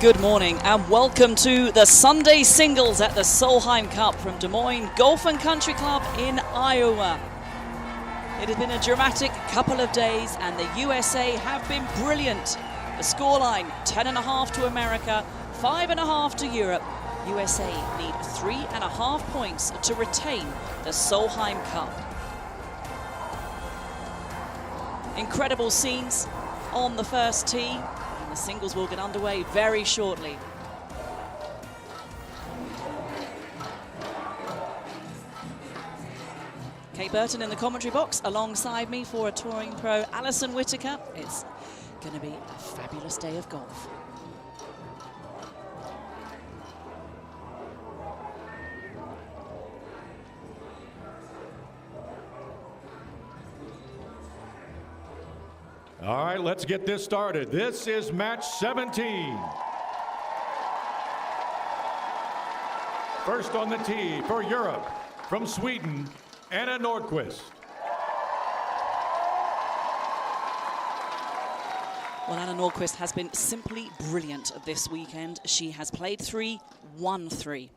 Good morning and welcome to the Sunday singles at the Solheim Cup from Des Moines Golf and Country Club in Iowa. It has been a dramatic couple of days and the USA have been brilliant. The scoreline 10.5 to America, 5.5 to Europe. USA need 3.5 points to retain the Solheim Cup. Incredible scenes on the first tee. The singles will get underway very shortly. Kate Burton in the commentary box alongside me for a touring pro, Alison Whitaker. It's going to be a fabulous day of golf. All right, let's get this started. This is match 17. First on the tee for Europe, from Sweden, Anna Nordqvist. Well, Anna Nordqvist has been simply brilliant this weekend. She has played 3, won 3.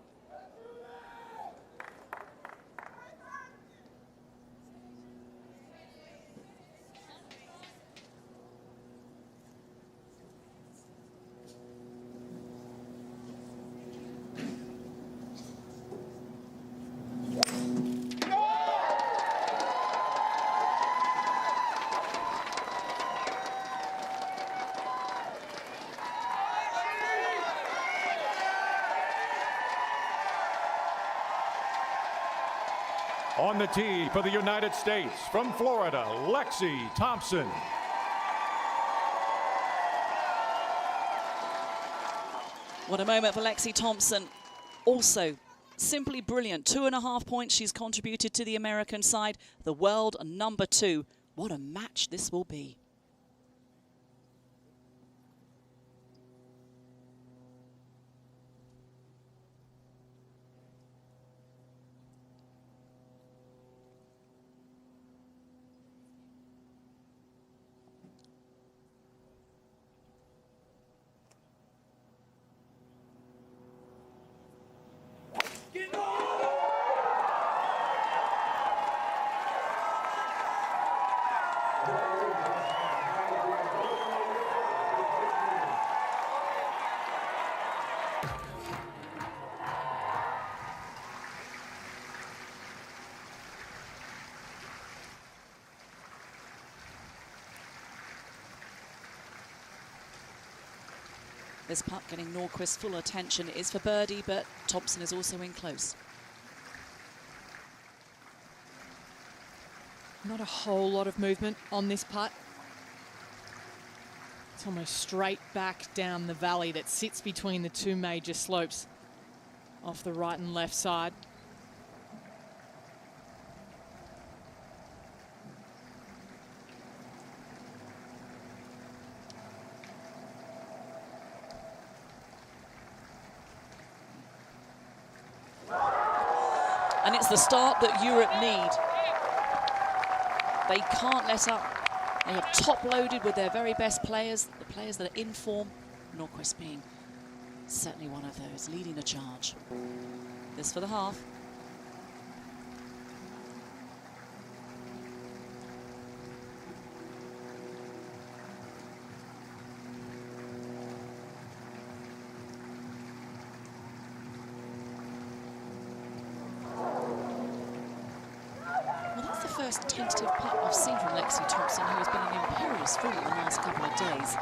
On the tee for the United States, from Florida, Lexi Thompson. What a moment for Lexi Thompson. Also, simply brilliant. 2.5 points she's contributed to the American side. The world number 2. What a match this will be. This putt getting Nordqvist's full attention is for birdie, but Thompson is also in close. Not a whole lot of movement on this putt. It's almost straight back down the valley that sits between the two major slopes off the right and left side. And it's the start that Europe need. They can't let up. They are top-loaded with their very best players, the players that are in form. Nordqvist being certainly one of those, leading the charge. This for the half. First tentative putt I've seen from Lexi Thompson, who has been an imperious fool the last couple of days.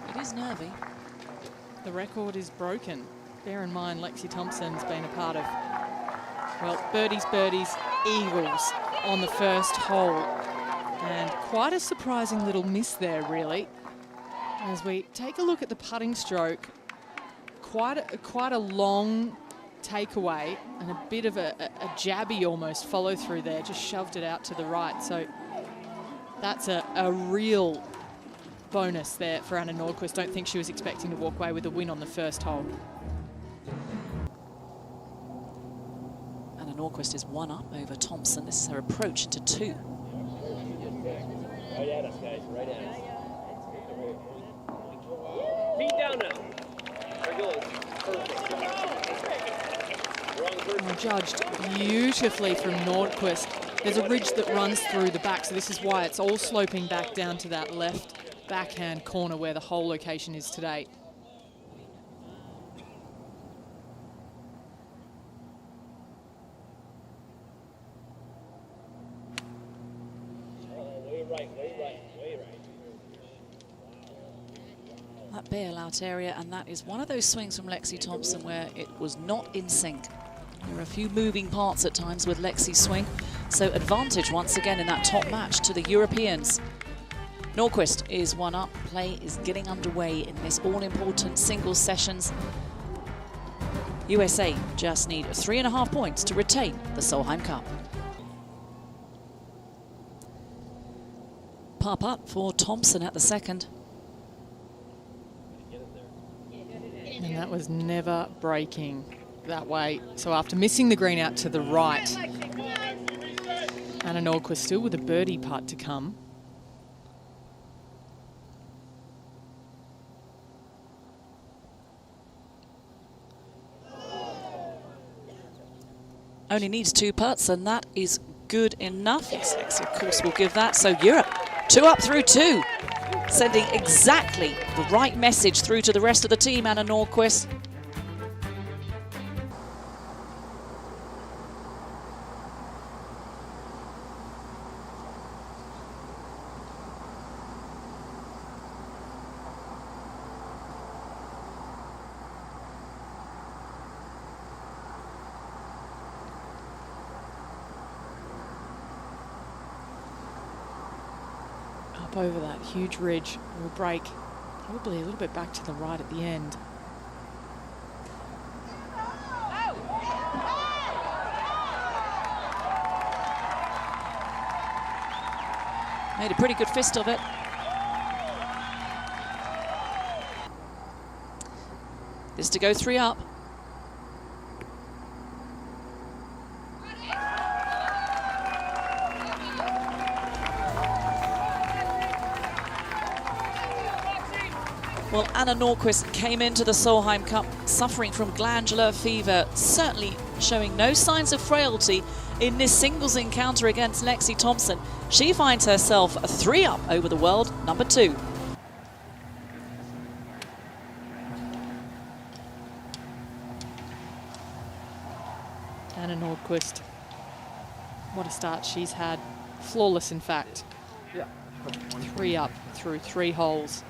It is nervy. The record is broken. Bear in mind, Lexi Thompson's been a part of, well, birdies, eagles on the first hole. And quite a surprising little miss there, really. As we take a look at the putting stroke, quite a long takeaway and a bit of a jabby almost follow through there, just shoved it out to the right. So that's a real bonus there for Anna Nordqvist. Don't think she was expecting to walk away with a win on the first hole. Anna Nordqvist is 1 up over Thompson. This is her approach into 2. Right at us, guys, right at us. Feet down now. And judged beautifully from Nordqvist. There's a ridge that runs through the back, so this is why it's all sloping back down to that left backhand corner where the hole location is today. That bailout area, and that is one of those swings from Lexi Thompson where it was not in sync. There are a few moving parts at times with Lexi's swing, so advantage once again in that top match to the Europeans. Nordqvist is one up. Play is getting underway in this all-important singles sessions. USA just need 3.5 points to retain the Solheim Cup. Par putt for Thompson at the second. And that was never breaking that way. So after missing the green out to the right, Anna Nordqvist still with a birdie putt to come. Only needs 2 putts, and that is good enough. Yes, Lexi, of course, will give that. So Europe, 2 up through 2. Sending exactly the right message through to the rest of the team, Anna Nordqvist. Up over that huge ridge, will break probably a little bit back to the right at the end. Made a pretty good fist of it. This to go 3 up. Well, Anna Nordqvist came into the Solheim Cup suffering from glandular fever, certainly showing no signs of frailty in this singles encounter against Lexi Thompson. She finds herself 3 up over the world number 2. Anna Nordqvist, what a start she's had. Flawless, in fact. 3 up through 3 holes.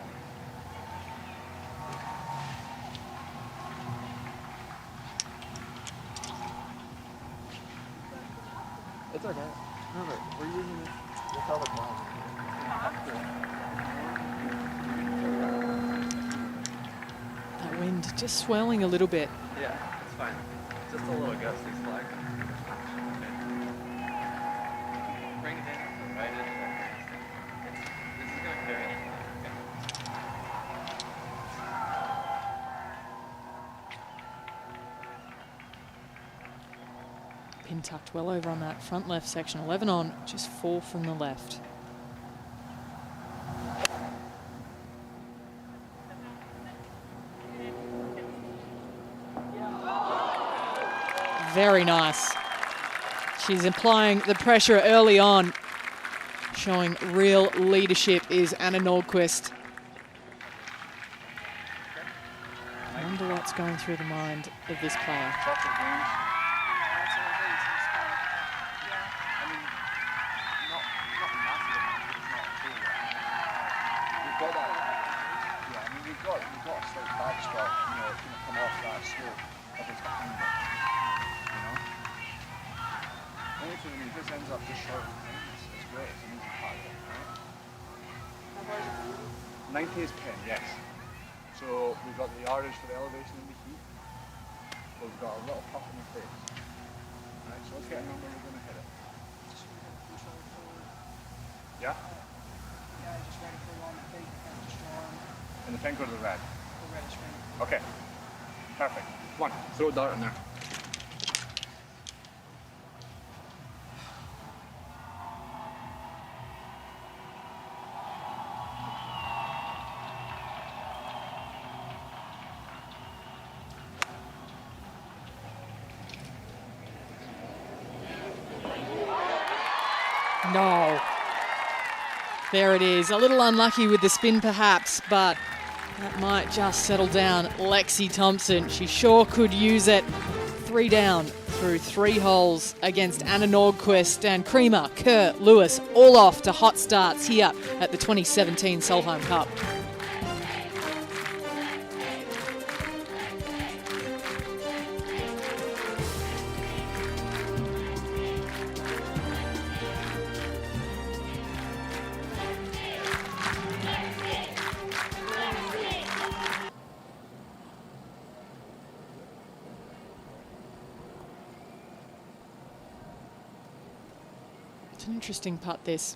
It's okay. Remember, we're using this all the ball. That wind just swelling a little bit. Yeah, it's fine. Just a little gusty slack. Bring it in, right in. This is gonna carry it. Pin tucked well over on that front left section. 11 on, just 4 from the left. Very nice. She's applying the pressure early on. Showing real leadership is Anna Nordqvist. I wonder what's going through the mind of this player. You've got a slight backstop, you know, it's going to come off that slope if it's behind it, you know? The only thing, if this ends up just short of the thing, it's great, it's an easy part of it, right? 90 is pin, yes. So we've got the yardage for the elevation and the heat, but we've got a little puff in the face. Right, so let's get a number we're going to hit it. Yeah? Yeah, just ready for one big In the pink or the red? the red string. Okay, perfect. One, throw a dart in there. No. There it is. A little unlucky with the spin perhaps, but that might just settle down Lexi Thompson. She sure could use it. 3 down through 3 holes against Anna Nordqvist, and Creamer, Kerr, Lewis all off to hot starts here at the 2017 Solheim Cup. It's an interesting putt, this.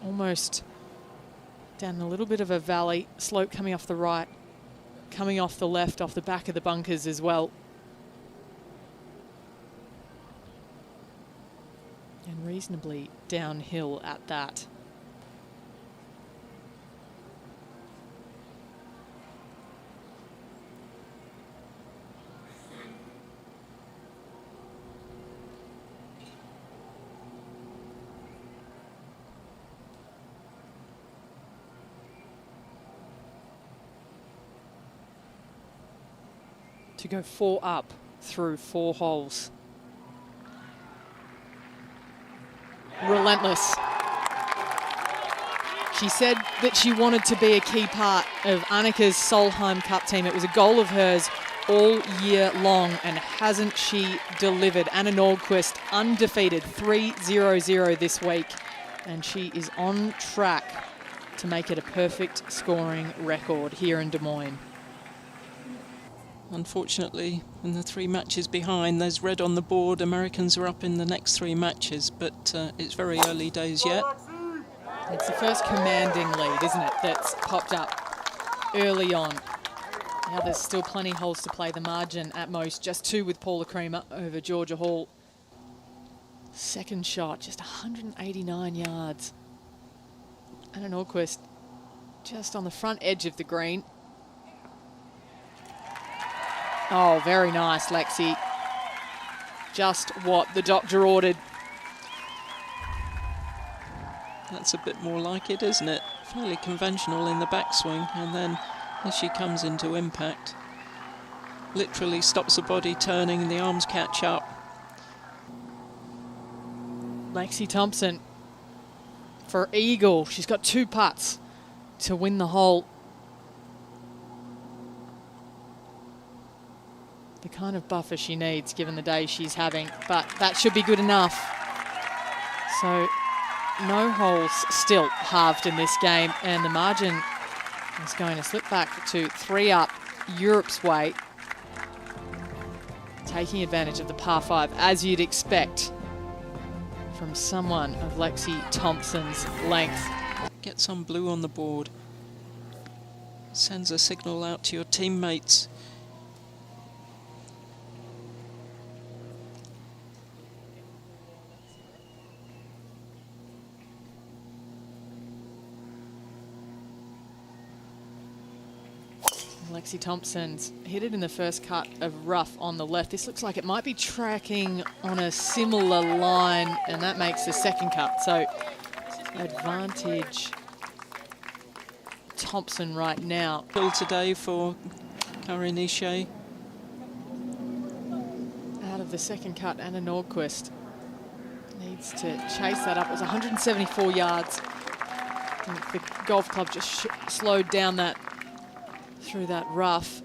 Almost down a little bit of a valley, slope coming off the right, coming off the left, off the back of the bunkers as well. And reasonably downhill at that. To go 4 up through 4 holes. Relentless. She said that she wanted to be a key part of Annika's Solheim Cup team. It was a goal of hers all year long, and hasn't she delivered? Anna Nordqvist undefeated, 3-0-0 this week, and she is on track to make it a perfect scoring record here in Des Moines. Unfortunately, in the 3 matches behind, there's red on the board. Americans are up in the next 3 matches, but it's very early days yet. It's the first commanding lead, isn't it, that's popped up early on. Now there's still plenty of holes to play. The margin at most, just 2 with Paula Creamer over Georgia Hall. Second shot, just 189 yards. Anna Nordqvist just on the front edge of the green. Oh, very nice, Lexi. Just what the doctor ordered. That's a bit more like it, isn't it? Fairly conventional in the backswing, and then as she comes into impact, literally stops the body turning and the arms catch up. Lexi Thompson for eagle. She's got 2 putts to win the hole. The kind of buffer she needs given the day she's having, but that should be good enough. So no holes still halved in this game, and the margin is going to slip back to 3 up Europe's way, taking advantage of the par 5 as you'd expect from someone of Lexi Thompson's length. Get some blue on the board. Sends a signal out to your teammates. Lexi Thompson's hit it in the first cut of rough on the left. This looks like it might be tracking on a similar line, and that makes the second cut. So advantage Thompson right now. Bill today for Karin Ishe. Out of the second cut, Anna Nordqvist needs to chase that up. It was 174 yards. I think the golf club just slowed down that through that rough.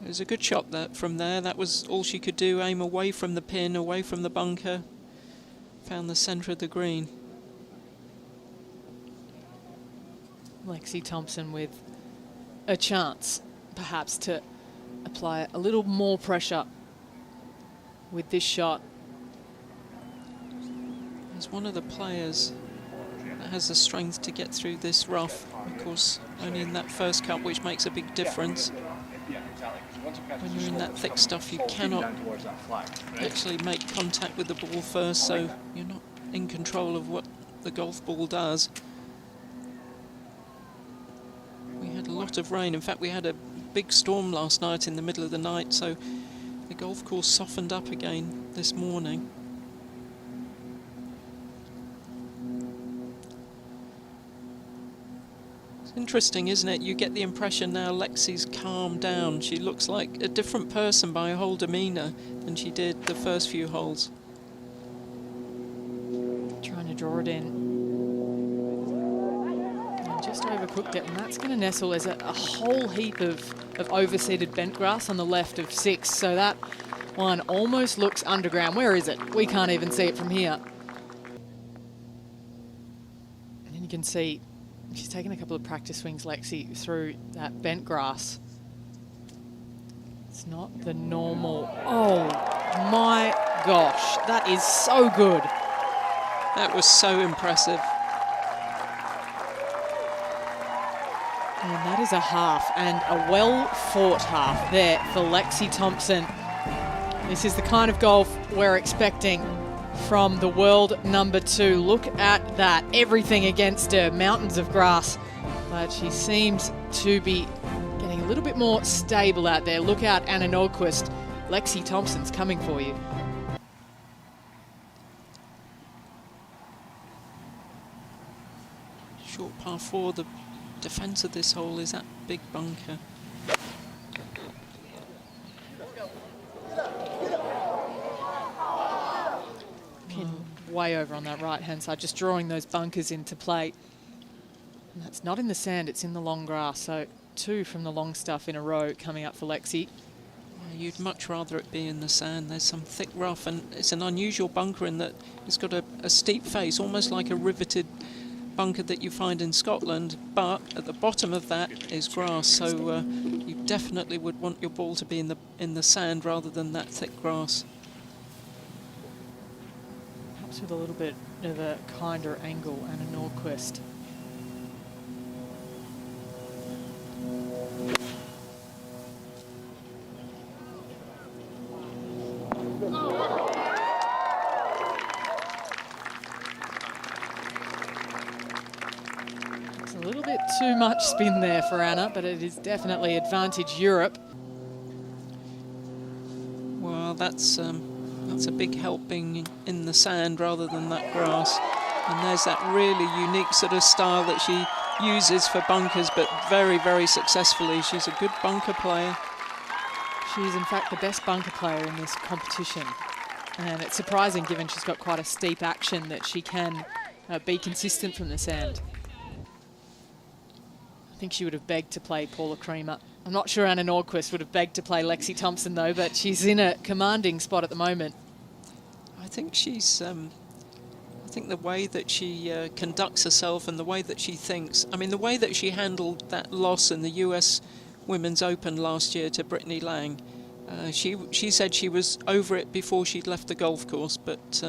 It was a good shot from there. That was all she could do, aim away from the pin, away from the bunker. Found the centre of the green. Lexi Thompson with a chance, perhaps, to apply a little more pressure with this shot. As one of the players that has the strength to get through this rough, of course, only in that first cut, which makes a big difference. When you're in that thick stuff, you cannot actually make contact with the ball first, so you're not in control of what the golf ball does. We had a lot of rain. In fact, we had a big storm last night in the middle of the night, so the golf course softened up again this morning. It's interesting, isn't it? You get the impression now Lexi's calmed down. She looks like a different person by her whole demeanour than she did the first few holes. Trying to draw it in. And just overcooked it, and that's going to nestle. There's a whole heap of overseeded bent grass on the left of 6, so that one almost looks underground. Where is it? We can't even see it from here. And then you can see she's taken a couple of practice swings, Lexi, through that bent grass. It's not the normal. Oh my gosh, that is so good. That was so impressive. And that is a half, and a well-fought half there for Lexi Thompson. This is the kind of golf we're expecting from the world number 2. Look at that, everything against her, mountains of grass. But she seems to be getting a little bit more stable out there. Look out, Anna Nordqvist. Lexi Thompson's coming for you. Short par 4, the defence of this hole is that big bunker. Pin way over on that right-hand side, just drawing those bunkers into play. And that's not in the sand, it's in the long grass. So 2 from the long stuff in a row coming up for Lexi. You'd much rather it be in the sand. There's some thick rough, and it's an unusual bunker in that it's got a steep face, almost like a riveted bunker that you find in Scotland, but at the bottom of that is grass, so you definitely would want your ball to be in the sand rather than that thick grass. Perhaps with a little bit of a kinder angle and a Nordqvist. A little bit too much spin there for Anna, but it is definitely advantage Europe. Well, that's a big help being in the sand rather than that grass. And there's that really unique sort of style that she uses for bunkers, but very, very successfully. She's a good bunker player. She's in fact the best bunker player in this competition. And it's surprising, given she's got quite a steep action, that she can be consistent from the sand. I think she would have begged to play Paula Creamer. I'm not sure Anna Nordqvist would have begged to play Lexi Thompson though, but she's in a commanding spot at the moment. I think she's, I think the way that she conducts herself and the way that she thinks, I mean the way that she handled that loss in the US Women's Open last year to Brittany Lang, she said she was over it before she'd left the golf course, but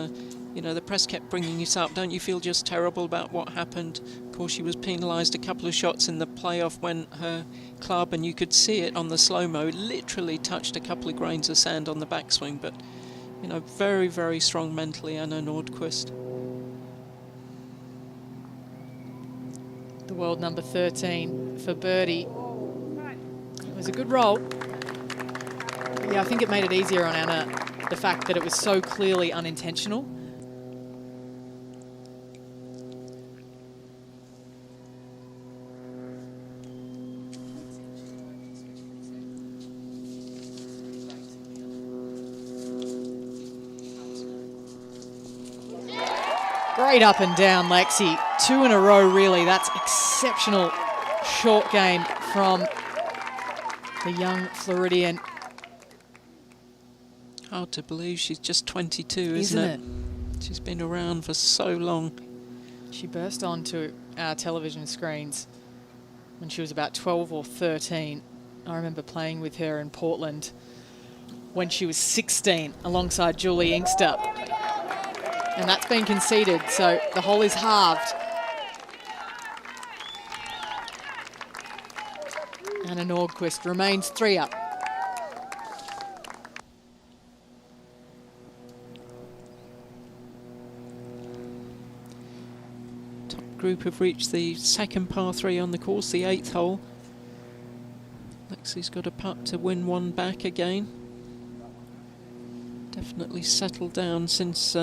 you know, the press kept bringing it up. Don't you feel just terrible about what happened? Of course, she was penalised a couple of shots in the playoff when her club, and you could see it on the slow-mo, literally touched a couple of grains of sand on the backswing. But, you know, very, very strong mentally, Anna Nordqvist. The world number 13 for birdie. It was a good roll. Yeah, I think it made it easier on Anna, the fact that it was so clearly unintentional. Great up and down, Lexi. 2 in a row, really. That's exceptional short game from the young Floridian. Hard to believe she's just 22, isn't it? She's been around for so long. She burst onto our television screens when she was about 12 or 13. I remember playing with her in Portland when she was 16 alongside Julie Inkster. And that's been conceded, so the hole is halved. Anna Nordqvist remains 3 up. Top group have reached the second par 3 on the course, the 8th hole. Lexi's got a putt to win one back again. Definitely settled down since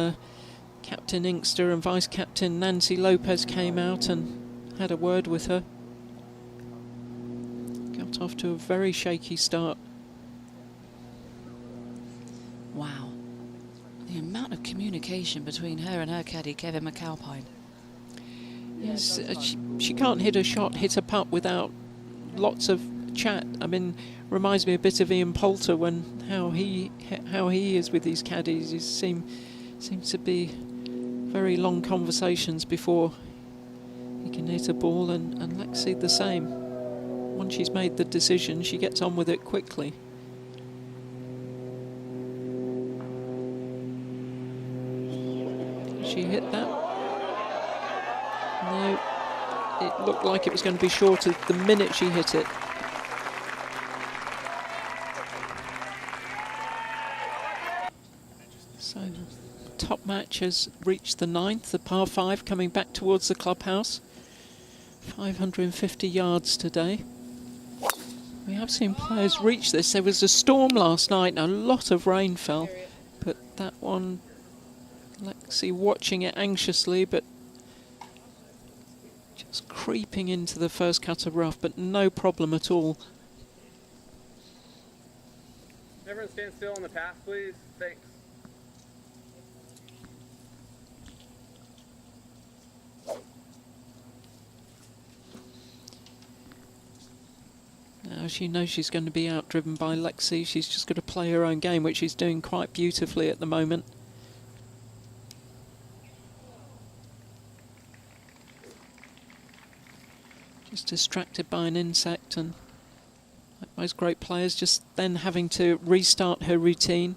Captain Inkster and Vice-Captain Nancy Lopez came out and had a word with her. got off to a very shaky start. Wow. The amount of communication between her and her caddy, Kevin McAlpine. Yes, she can't hit a putt without lots of chat. I mean, reminds me a bit of Ian Poulter when how he is with his caddies. He seems to be very long conversations before he can hit a ball, and Lexi the same. Once she's made the decision, she gets on with it quickly. She hit that? No, it looked like it was going to be shorter the minute she hit it. So, top match has reached the 9th, the par 5 coming back towards the clubhouse. 550 yards today. We have seen players reach this. There was a storm last night and a lot of rain fell, but that one, Lexi watching it anxiously, but just creeping into the first cut of rough, but no problem at all. Everyone stand still on the path, please. Thanks. Now she knows she's going to be outdriven by Lexi. She's just got to play her own game, which she's doing quite beautifully at the moment. Just distracted by an insect, and like most great players, just then having to restart her routine.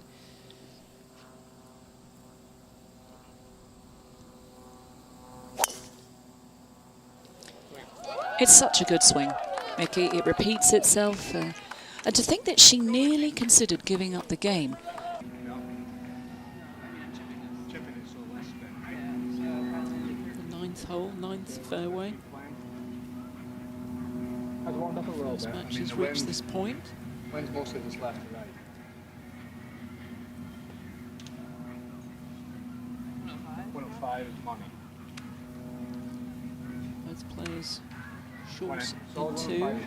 It's such a good swing, Mickey. It repeats itself. And to think that she nearly considered giving up the game. The 9th hole, 9th fairway. First match has reached this point. Wind's mostly just left and right. 105 is money. Both players short in 2.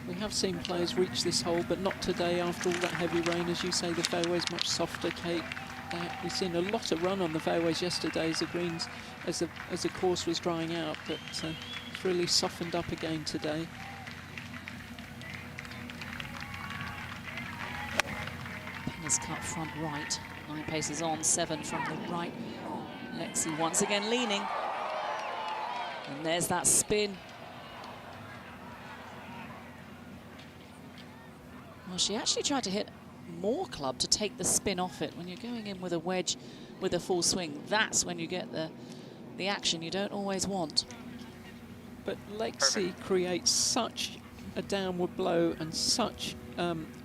We have seen players reach this hole, but not today after all that heavy rain. As you say, the fairway's much softer, Kate. We've seen a lot of run on the fairways yesterday as the greens, as the course was drying out, but it's really softened up again today. Penny's cut front right. 9 paces on, 7 from the right. Lexi once again leaning. And there's that spin. Well, she actually tried to hit more club to take the spin off it. When you're going in with a wedge with a full swing, that's when you get the action you don't always want. But Lexi creates such a downward blow and such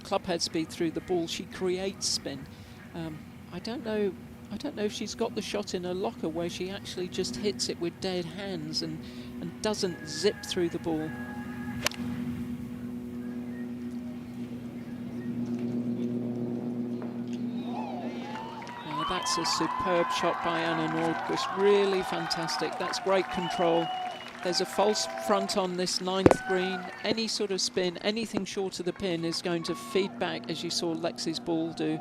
club head speed through the ball. She creates spin. I don't know if she's got the shot in her locker where she actually just hits it with dead hands and doesn't zip through the ball. That's a superb shot by Anna Nordqvist. Really fantastic. That's great control. There's a false front on this 9th green. Any sort of spin, anything short of the pin is going to feed back, as you saw Lexi's ball do.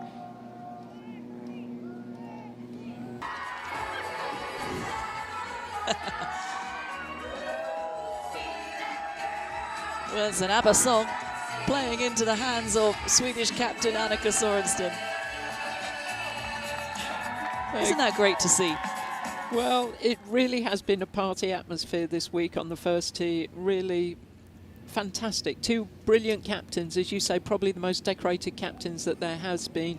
Well, it's an ABBA song playing into the hands of Swedish captain Annika Sorenstam. Isn't that great to see? Well, it really has been a party atmosphere this week on the first tee. Really fantastic. 2 brilliant captains, as you say, probably the most decorated captains that there has been.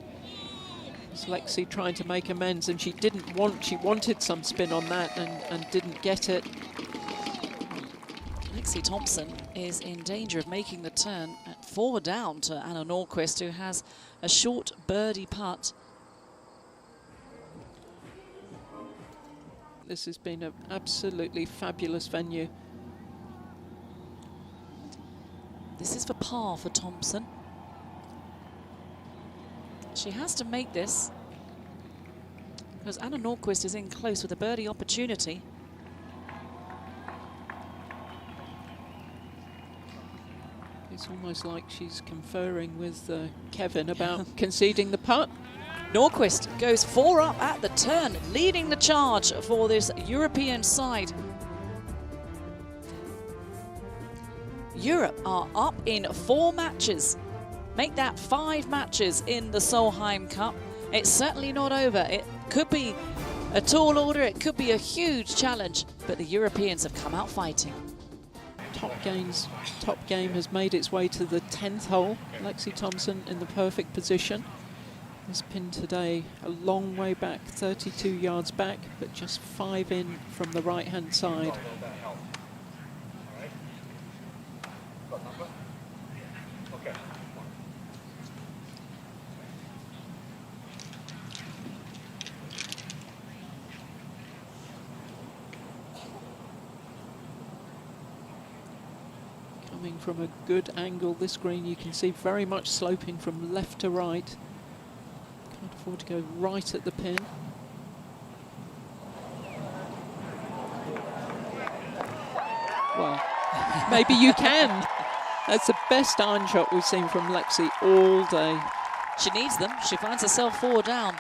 It's Lexi trying to make amends, and she wanted some spin on that and didn't get it. Lexi Thompson is in danger of making the turn forward down to Anna Nordqvist, who has a short birdie putt. This has been an absolutely fabulous venue. This is for par for Thompson. She has to make this because Anna Nordqvist is in close with a birdie opportunity. It's almost like she's conferring with Kevin about conceding the putt. Nordqvist goes 4 up at the turn, leading the charge for this European side. Europe are up in 4 matches. Make that 5 matches in the Solheim Cup. It's certainly not over. It could be a tall order, it could be a huge challenge, but the Europeans have come out fighting. Top game has made its way to the 10th hole. Lexi Thompson in the perfect position. This pin today a long way back, 32 yards back, but just 5 in from the right-hand side. Coming from a good angle, this green you can see very much sloping from left to right. Can't afford to go right at the pin. Well, maybe you can. That's the best iron shot we've seen from Lexi all day. She needs them. She finds herself 4 down.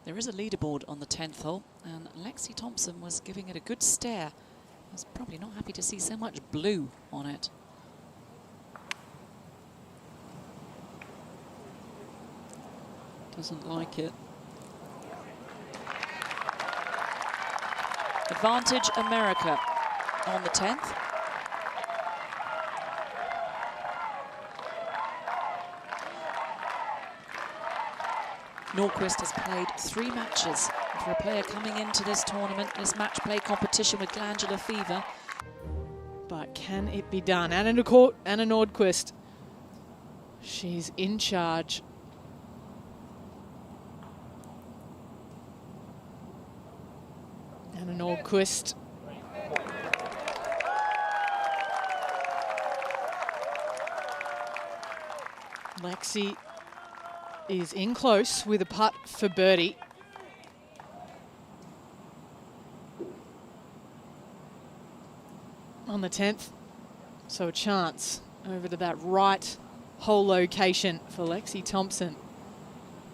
There is a leaderboard on the 10th hole, and Lexi Thompson was giving it a good stare. I was probably not happy to see so much blue on it. Doesn't like it. Advantage America on the 10th. Nordqvist has played 3 matches. For a player coming into this tournament, this match play competition with glandular fever. But can it be done? Anna Nordqvist, she's in charge. Anna Nordqvist. Lexi is in close with a putt for birdie. On the 10th, so a chance over to that right hole location for Lexi Thompson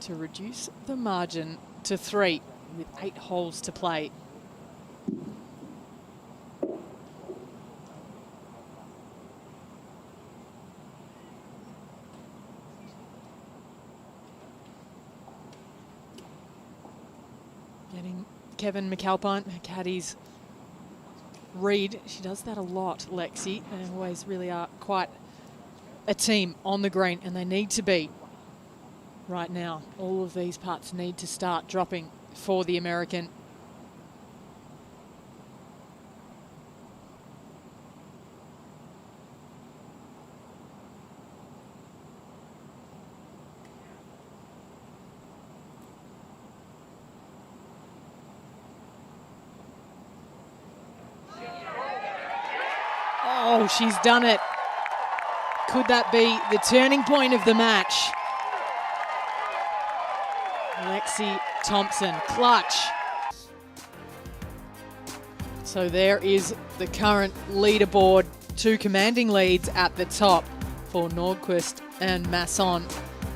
to reduce the margin to 3 with 8 holes to play. Getting Kevin McAlpine, her caddy's read. She does that a lot, Lexi. They always really are quite a team on the green, and they need to be right now. All of these putts need to start dropping for the American. Oh, she's done it. Could that be the turning point of the match? Lexi Thompson, clutch. So there is the current leaderboard. 2 commanding leads at the top for Nordqvist and Masson.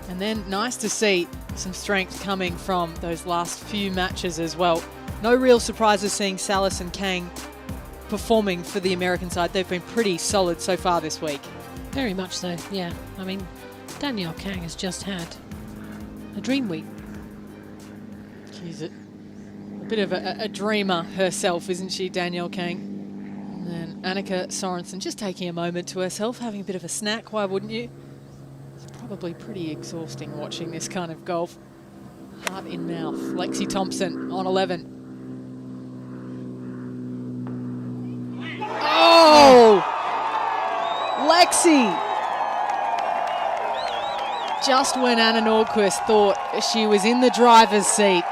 And then nice to see some strength coming from those last few matches as well. No real surprises seeing Salas and Kang performing for the American side. They've been pretty solid so far this week. Very much so, yeah. I mean, Danielle Kang has just had a dream week. She's a bit of a dreamer herself, isn't she, Danielle Kang? And then Annika Sorensen just taking a moment to herself, having a bit of a snack, why wouldn't you? It's probably pretty exhausting watching this kind of golf. Heart in mouth. Lexi Thompson on 11. Oh! Lexi! Just when Anna Nordqvist thought she was in the driver's seat,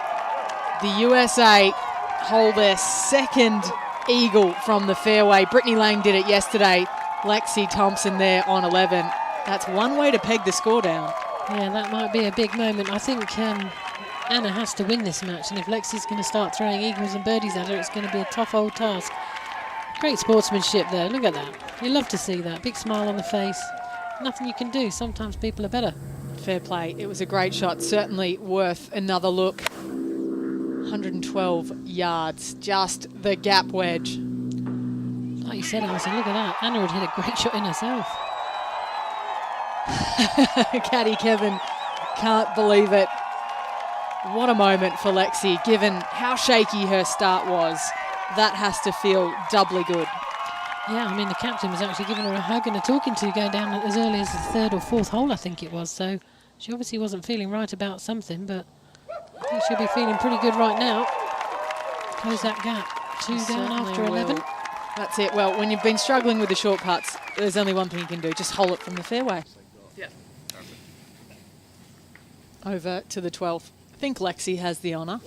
the USA hold their 2nd eagle from the fairway. Brittany Lang did it yesterday. Lexi Thompson there on 11. That's one way to peg the score down. Yeah, that might be a big moment. I think Anna has to win this match, and if Lexi's going to start throwing eagles and birdies at her, it's going to be a tough old task. Great sportsmanship there. Look at that. You love to see that. Big smile on the face. Nothing you can do. Sometimes people are better. Fair play. It was a great shot. Certainly worth another look. 112 yards. Just the gap wedge. Like you said, Alison, look at that. Anna had hit a great shot in herself. Caddy Kevin can't believe it. What a moment for Lexi, given how shaky her start was. That has to feel doubly good. Yeah, I mean, the captain was actually giving her a hug and a talking to going down as early as the 3rd or 4th hole, I think it was. So she obviously wasn't feeling right about something, but I think she'll be feeling pretty good right now. Close that gap. 2 down after 11. That's it. Well, when you've been struggling with the short putts, there's only one thing you can do. Just hole it from the fairway. Yeah. Over to the 12th. I think Lexi has the honour.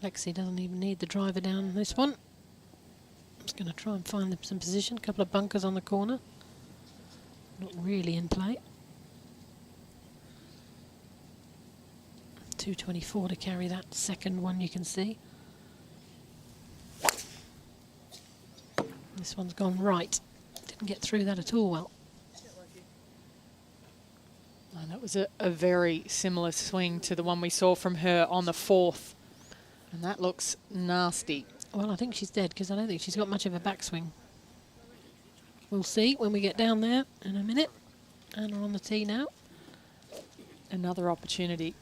Lexi doesn't even need the driver down this one. I'm just going to try and find them some position. A couple of bunkers on the corner. Not really in play. 224 to carry that second one, you can see. This one's gone right. Didn't get through that at all well. And that was a very similar swing to the one we saw from her on the 4th. And that looks nasty. Well, I think she's dead because I don't think she's got much of a backswing. We'll see when we get down there in a minute. Anna on the tee now. Another opportunity.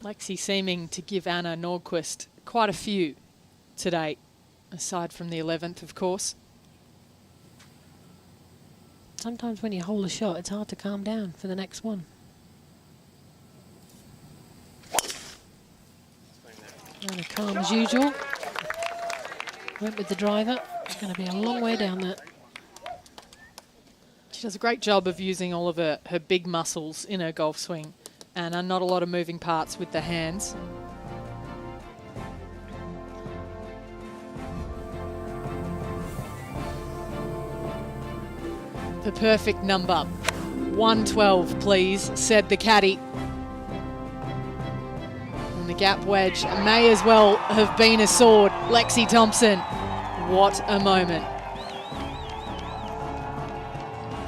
Lexi seeming to give Anna Nordqvist quite a few today, aside from the 11th, of course. Sometimes when you hold a shot, it's hard to calm down for the next one. Anna calm as usual. Went with the driver. It's going to be a long way down that. She does a great job of using all of her big muscles in her golf swing. Anna, not a lot of moving parts with the hands. The perfect number. 112, please, said the caddy. And the gap wedge may as well have been a sword. Lexi Thompson, what a moment.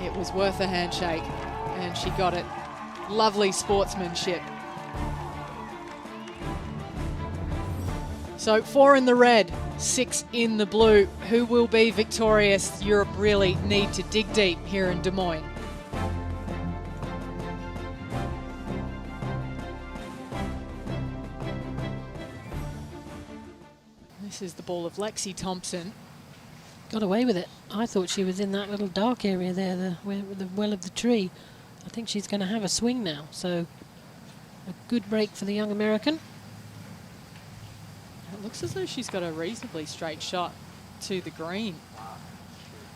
It was worth a handshake, and she got it. Lovely sportsmanship. So 4 in the red, 6 in the blue. Who will be victorious? Europe really need to dig deep here in Des Moines. This is the ball of Lexi Thompson. Got away with it. I thought she was in that little dark area there, the well of the tree. I think she's going to have a swing now, so a good break for the young American. It looks as though she's got a reasonably straight shot to the green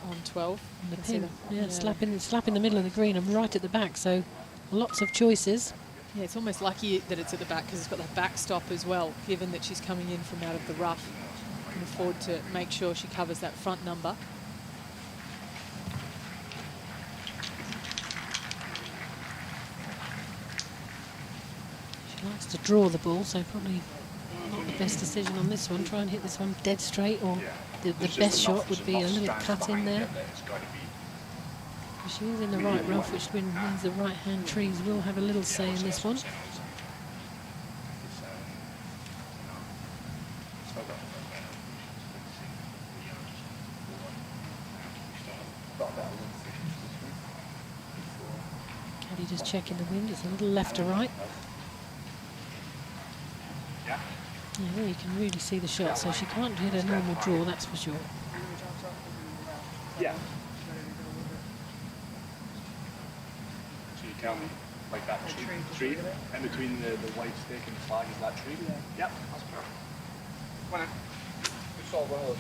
on 12. And the pin, yeah. Slap in the middle of the green and right at the back, so lots of choices. Yeah, it's almost lucky that it's at the back because it's got that backstop as well, given that she's coming in from out of the rough. Can afford to make sure she covers that front number. She likes to draw the ball, so probably not the best decision on this one. Try and hit this one dead straight, or the best shot would be a little cut in there. She is in the right rough, which means the right-hand trees will have a little say in this one. Caddy just checking the wind. It's a little left to right. Yeah, there you can really see the shot, so she can't hit a normal draw, that's for sure. Yeah. So you tell me, like that tree in between the white stick and the flag, is that tree? Yeah. Yep, that's perfect. Come on in. We saw one of those.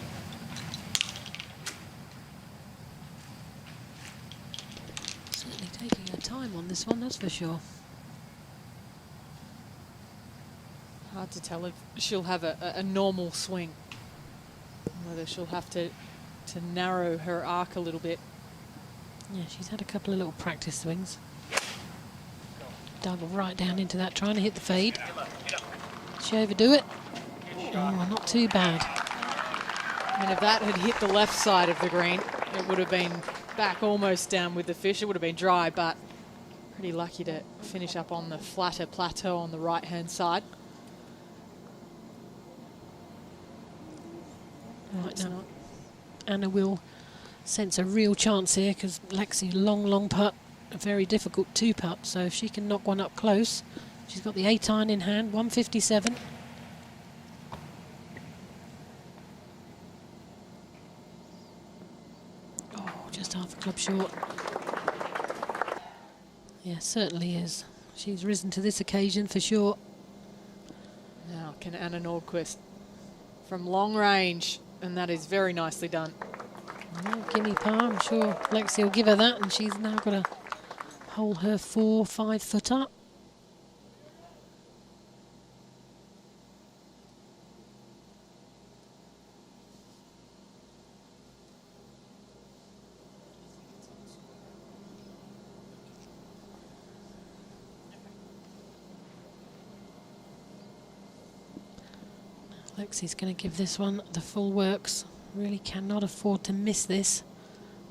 Certainly taking her time on this one, that's for sure. Hard to tell if she'll have a normal swing. Whether she'll have to narrow her arc a little bit. Yeah, she's had a couple of little practice swings. Dug right down into that, trying to hit the fade. She overdo it? Oh, not too bad. And if that had hit the left side of the green, it would have been back almost down with the fish. It would have been dry, but pretty lucky to finish up on the flatter plateau on the right-hand side. Right now, Anna will sense a real chance here because Lexi, long putt, a very difficult 2-putt. So if she can knock one up close, she's got the 8-iron in hand, 157. Oh, just half a club short. Yeah, certainly is. She's risen to this occasion for sure. Now, can Anna Nordqvist from long range, and that is very nicely done. Oh, gimme par, I'm sure Lexi will give her that, and she's now got to hold her 4-5 foot up. Lexi's going to give this one the full works. Really cannot afford to miss this.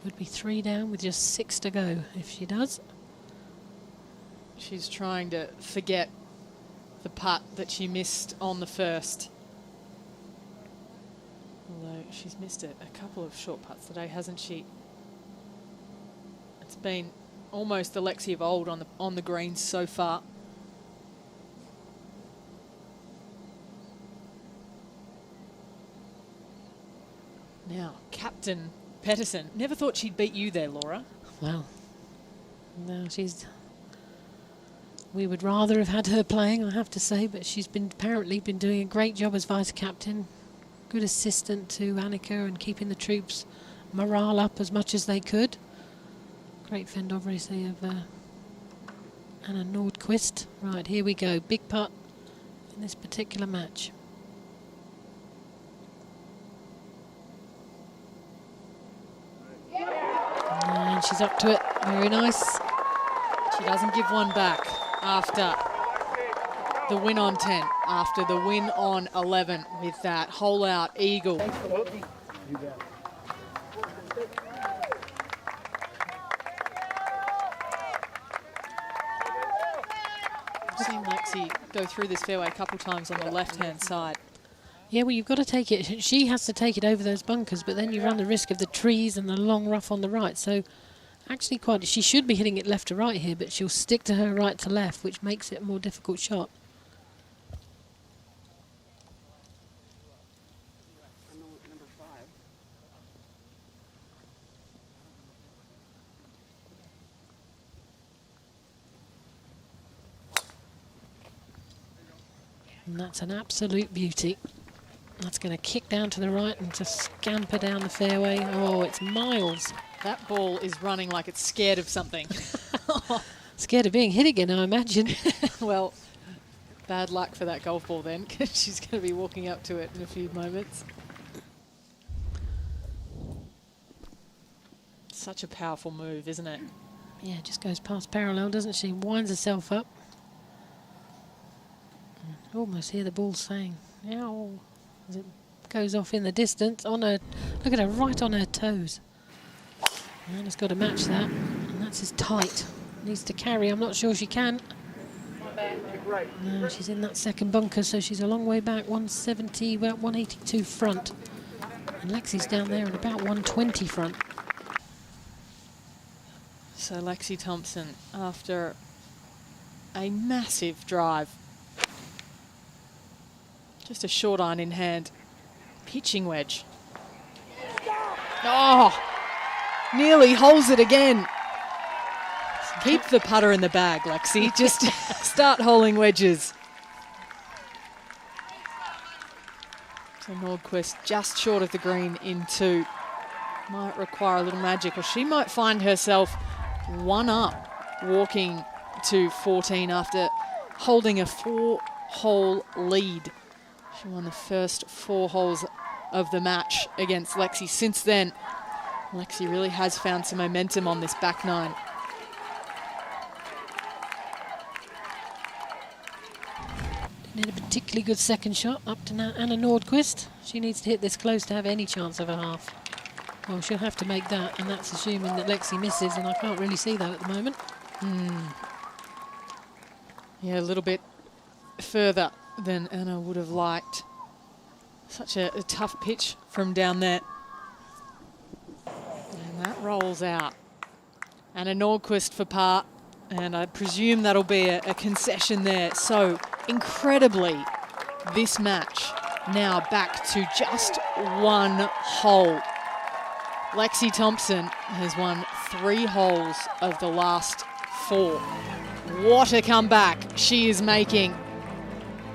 Would be 3 down with just 6 to go if she does. She's trying to forget the putt that she missed on the first. Although she's missed it a couple of short putts today, hasn't she? It's been almost the Lexi of old on the greens so far. Now, Captain Petterson. Never thought she'd beat you there, Laura. Well, no, we would rather have had her playing, I have to say, but she's apparently been doing a great job as vice captain. Good assistant to Annika and keeping the troops' morale up as much as they could. Great fend, obviously, of Anna Nordqvist. Right, here we go. Big putt in this particular match. And she's up to it. Very nice. She doesn't give one back after the win on 10, after the win on 11 with that hole-out eagle. I've seen Lexi go through this fairway a couple times on the left-hand side. Yeah, well, you've got to take it. She has to take it over those bunkers, but then you run the risk of the trees and the long rough on the right. So actually she should be hitting it left to right here, but she'll stick to her right to left, which makes it a more difficult shot. Number 5. And that's an absolute beauty. That's going to kick down to the right and just scamper down the fairway. Oh, it's miles. That ball is running like it's scared of something. Scared of being hit again, I imagine. Well, bad luck for that golf ball then, because she's going to be walking up to it in a few moments. Such a powerful move, isn't it? Yeah, just goes past parallel, doesn't she? Winds herself up. Almost hear the ball saying, "Ow," as it goes off in the distance. On her, look at her, right on her toes. Anna's got to match that, and that's as tight. Needs to carry. I'm not sure she can. No, she's in that second bunker, so she's a long way back. 170, about 182 front, and Lexi's down there at about 120 front. So Lexi Thompson, after a massive drive, just a short iron in hand, pitching wedge. Oh, nearly holds it again. Keep the putter in the bag, Lexi. Just start holing wedges. So Nordqvist just short of the green in 2. Might require a little magic, or she might find herself 1 up walking to 14 after holding a 4-hole lead. She won the first 4 holes of the match against Lexi. Since then, Lexi really has found some momentum on this back nine. Didn't hit a particularly good second shot up to now Anna Nordqvist. She needs to hit this close to have any chance of a half. Well, she'll have to make that, and that's assuming that Lexi misses, and I can't really see that at the moment. Yeah, a little bit further than Anna would have liked. Such a tough pitch from down there. And that rolls out. Anna Nordqvist for par, and I presume that'll be a concession there. So incredibly, this match now back to just one hole. Lexi Thompson has won 3 holes of the last 4. What a comeback she is making.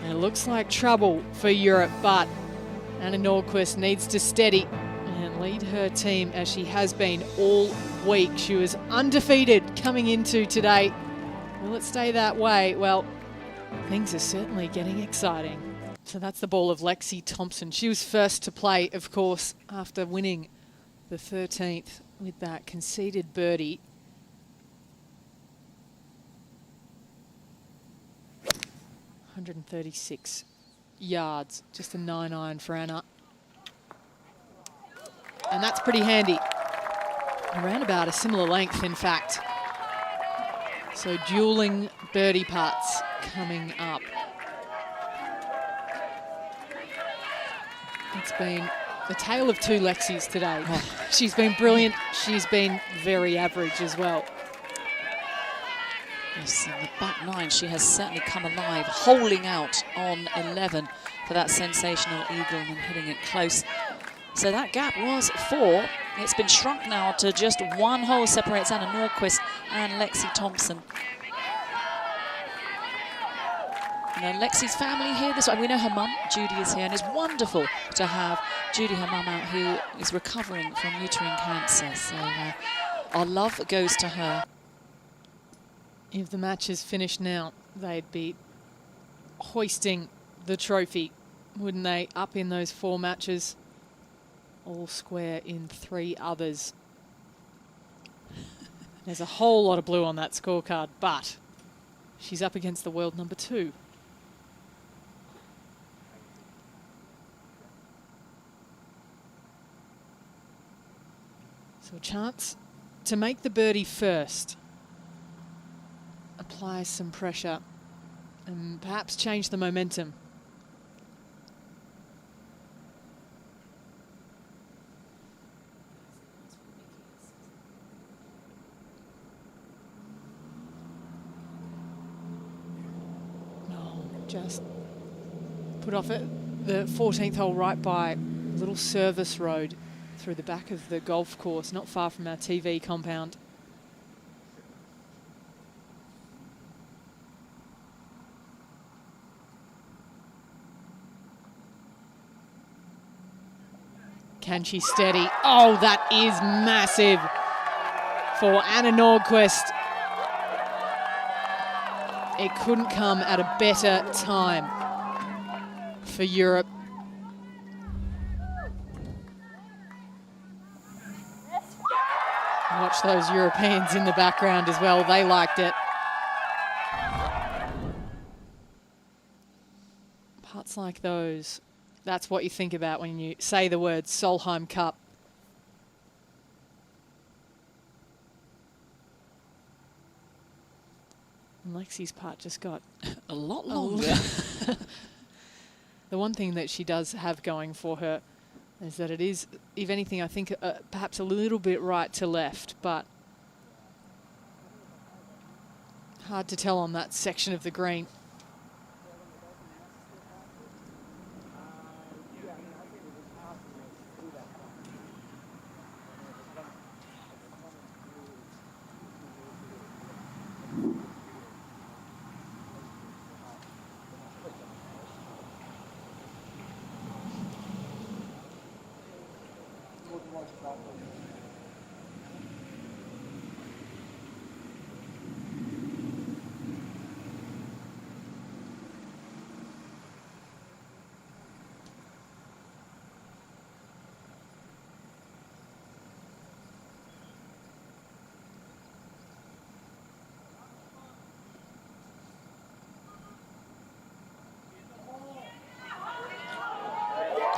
And it looks like trouble for Europe, but Anna Nordqvist needs to steady and lead her team as she has been all week. She was undefeated coming into today. Will it stay that way? Well, things are certainly getting exciting. So that's the ball of Lexi Thompson. She was first to play, of course, after winning the 13th with that conceded birdie. .136 yards, just a 9-iron for Anna. And that's pretty handy. Around about a similar length, in fact. So dueling birdie putts coming up. It's been the tale of 2 Lexis today. She's been brilliant. She's been very average as well. Yes, in the back nine, she has certainly come alive, holing out on 11 for that sensational eagle and hitting it close. So that gap was 4. It's been shrunk now to just 1 hole separates Anna Nordqvist and Lexi Thompson. You know, Lexi's family here, we know her mum, Judy, is here, and it's wonderful to have Judy, her mum, out who is recovering from uterine cancer. So our love goes to her. If the match is finished now, they'd be hoisting the trophy, wouldn't they? Up in those 4 matches, all square in 3 others. There's a whole lot of blue on that scorecard, but she's up against the world number 2. So a chance to make the birdie first. Apply some pressure and perhaps change the momentum. No, just put off it. The 14th hole right by a little service road through the back of the golf course, not far from our TV compound. Can she steady? Oh, that is massive for Anna Nordqvist. It couldn't come at a better time for Europe. Watch those Europeans in the background as well. They liked it. Putts like those, that's what you think about when you say the word Solheim Cup. And Lexi's putt just got A lot longer. The one thing that she does have going for her is that it is, if anything, I think perhaps a little bit right to left, but hard to tell on that section of the green.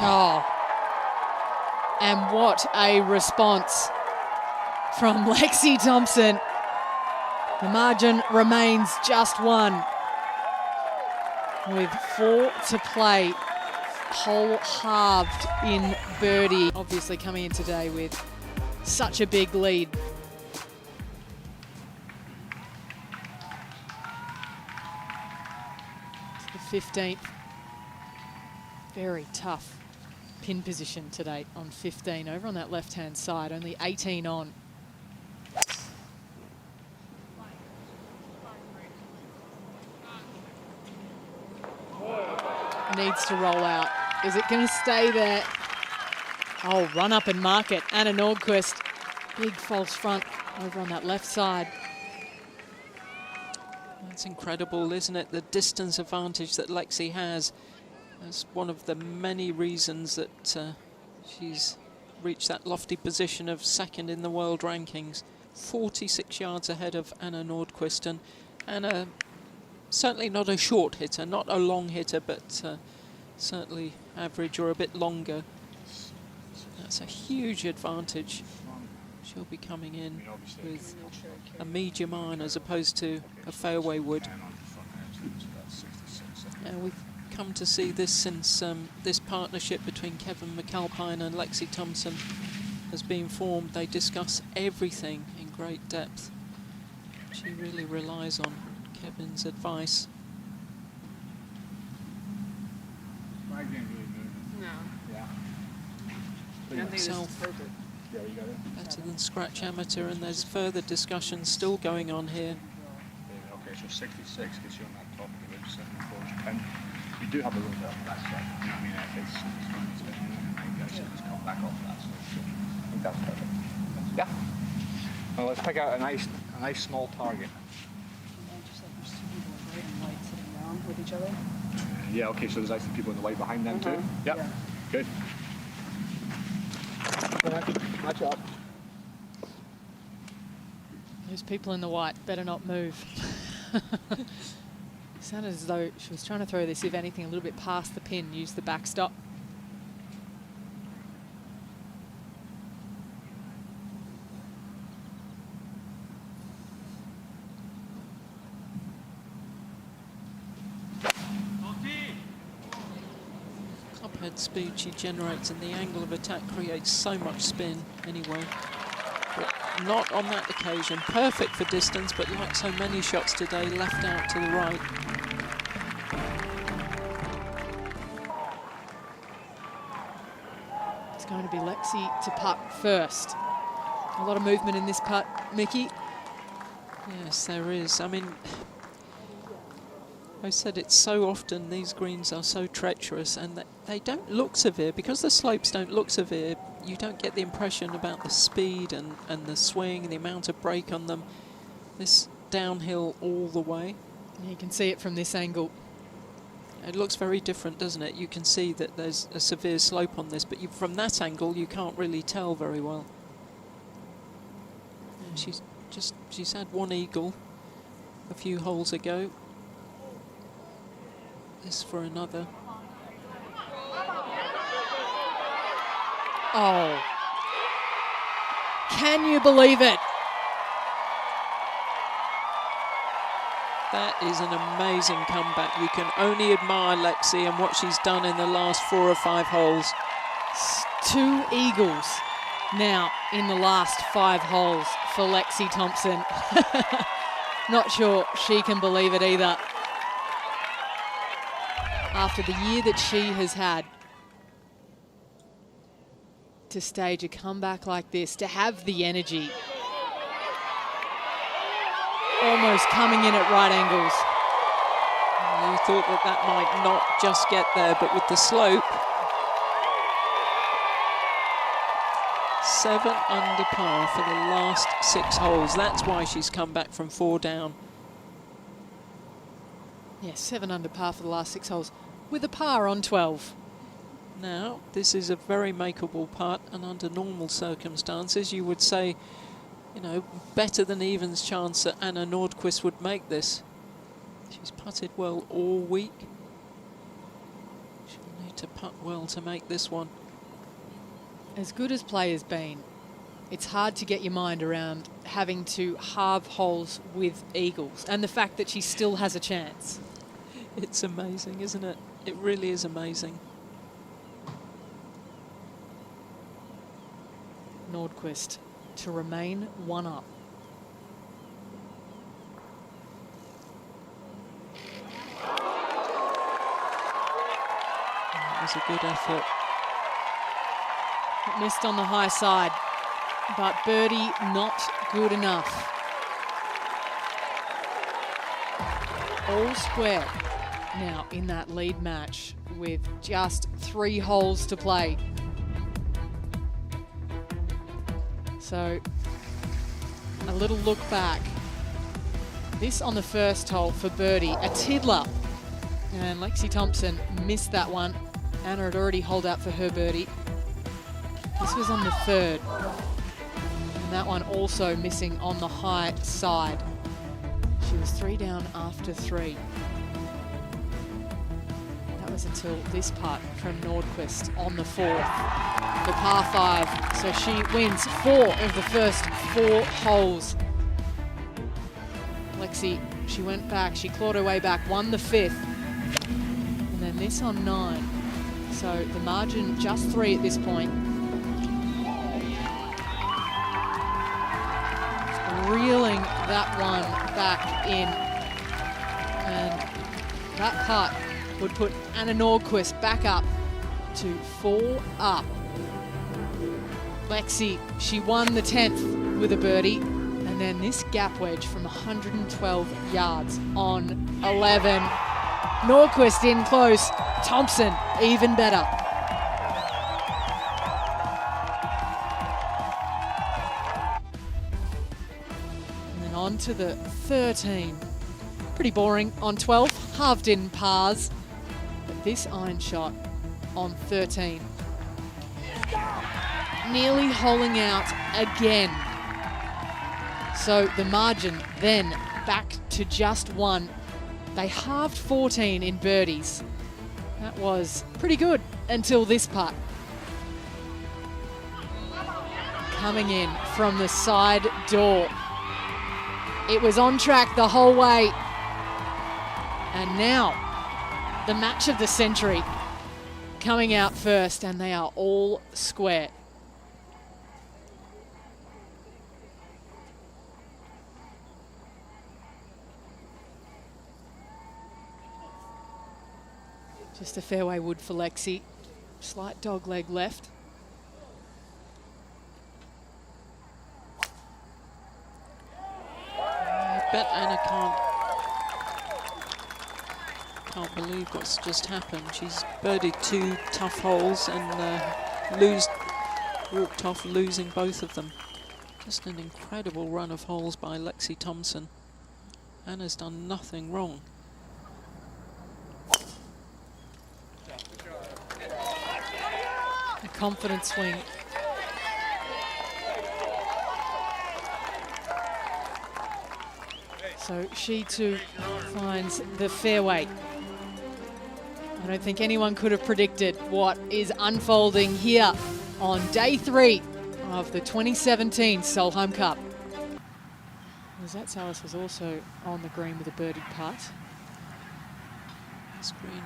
Oh. And what a response from Lexi Thompson. The margin remains just 1. With 4 to play, hole halved in birdie. Obviously coming in today with such a big lead. To the 15th. Very tough pin position today on 15 over on that left-hand side, only 18 on. Needs to roll out. Is it going to stay there? Oh, run up and mark it. Anna Nordqvist, big false front over on that left side. That's incredible, isn't it? The distance advantage that Lexi has. That's one of the many reasons that she's reached that lofty position of 2nd in the world rankings. 46 yards ahead of Anna Nordqvist, and Anna certainly not a short hitter, not a long hitter, but certainly average or a bit longer. That's a huge advantage. She'll be coming in with a medium iron as opposed to a fairway wood. And we've come to see this since this partnership between Kevin McAlpine and Lexi Thompson has been formed. They discuss everything in great depth. She really relies on Kevin's advice. My game really moving. No. Yeah. I think this is Itself perfect. Yeah, you got it. better than scratch amateur, and there's further discussion still going on here. Okay, so 66 gets you on that top of the ridge, 7 approach, 10. You do have a little bit of that side. You know what I mean? It's going to spin in and then guys just come back off that. So I think that's perfect. Yeah. Well, let's pick out a nice small target. And just like there's 2 people in red and white sitting down with each other. Yeah, okay, so there's actually people in the white behind them too? Yep. Yeah. Good. Match up. Those people in the white better not move. Sounded as though she was trying to throw this, if anything, a little bit past the pin, use the backstop. Clubhead speed she generates and the angle of attack creates so much spin anyway. But not on that occasion. Perfect for distance, but like so many shots today, left out to the right. It's going to be Lexi to putt first. A lot of movement in this putt, Mickey. Yes, there is. I mean, I said it so often, these greens are so treacherous and they don't look severe. Because the slopes don't look severe, you don't get the impression about the speed and the swing and the amount of break on them. This downhill all the way. You can see it from this angle. It looks very different, doesn't it? You can see that there's a severe slope on this, but from that angle you can't really tell very well. And she's had one eagle a few holes ago. This for another. Oh. Can you believe it? That is an amazing comeback. You can only admire Lexi and what she's done in the last 4 or 5 holes. 2 eagles now in the last 5 holes for Lexi Thompson. Not sure she can believe it either. After the year that she has had, to stage a comeback like this, to have the energy, almost coming in at right angles. You thought that might not just get there, but with the slope, 7 under par for the last 6 holes. That's why she's come back from 4 down. Yeah, 7 under par for the last 6 holes, with a par on 12. Now, this is a very makeable putt, and under normal circumstances, you would say, you know, better than evens chance that Anna Nordqvist would make this. She's putted well all week. She'll need to putt well to make this one. As good as play has been, it's hard to get your mind around having to halve holes with eagles and the fact that she still has a chance. It's amazing, isn't it? It really is amazing. Nordqvist to remain one up. That was a good effort. It missed on the high side, but birdie not good enough. All square now in that lead match with just 3 holes to play. So a little look back. This on the first hole for birdie, a tiddler. And Lexi Thompson missed that one. Anna had already holed out for her birdie. This was on the third. And that one also missing on the high side. She was 3 down after 3. That was until this putt from Nordqvist on the 4th, the par 5. So she wins 4 of the first 4 holes. Lexi, she went back, she clawed her way back, won the 5th. And then this on 9. So the margin just 3 at this point. Reeling that one back in. And that putt would put Anna Nordqvist back up to 4 up. Lexi, she won the 10th with a birdie. And then this gap wedge from 112 yards on 11. Nordqvist in close. Thompson even better. And then on to the 13. Pretty boring on 12. Halved in pars. But this iron shot on 13. Nearly holing out again. So the margin then back to just 1. They halved 14 in birdies. That was pretty good until this putt. Coming in from the side door. It was on track the whole way. And now the match of the century coming out first, and they are all square. Just a fairway wood for Lexi. Slight dog leg left. I bet Anna can't believe what's just happened. She's birdied 2 tough holes and walked off losing both of them. Just an incredible run of holes by Lexi Thompson. Anna's done nothing wrong. A confident swing. So she too finds the fairway. I don't think anyone could have predicted what is unfolding here on day 3 of the 2017 Solheim Cup. Zats was also on the green with a birdied putt. This green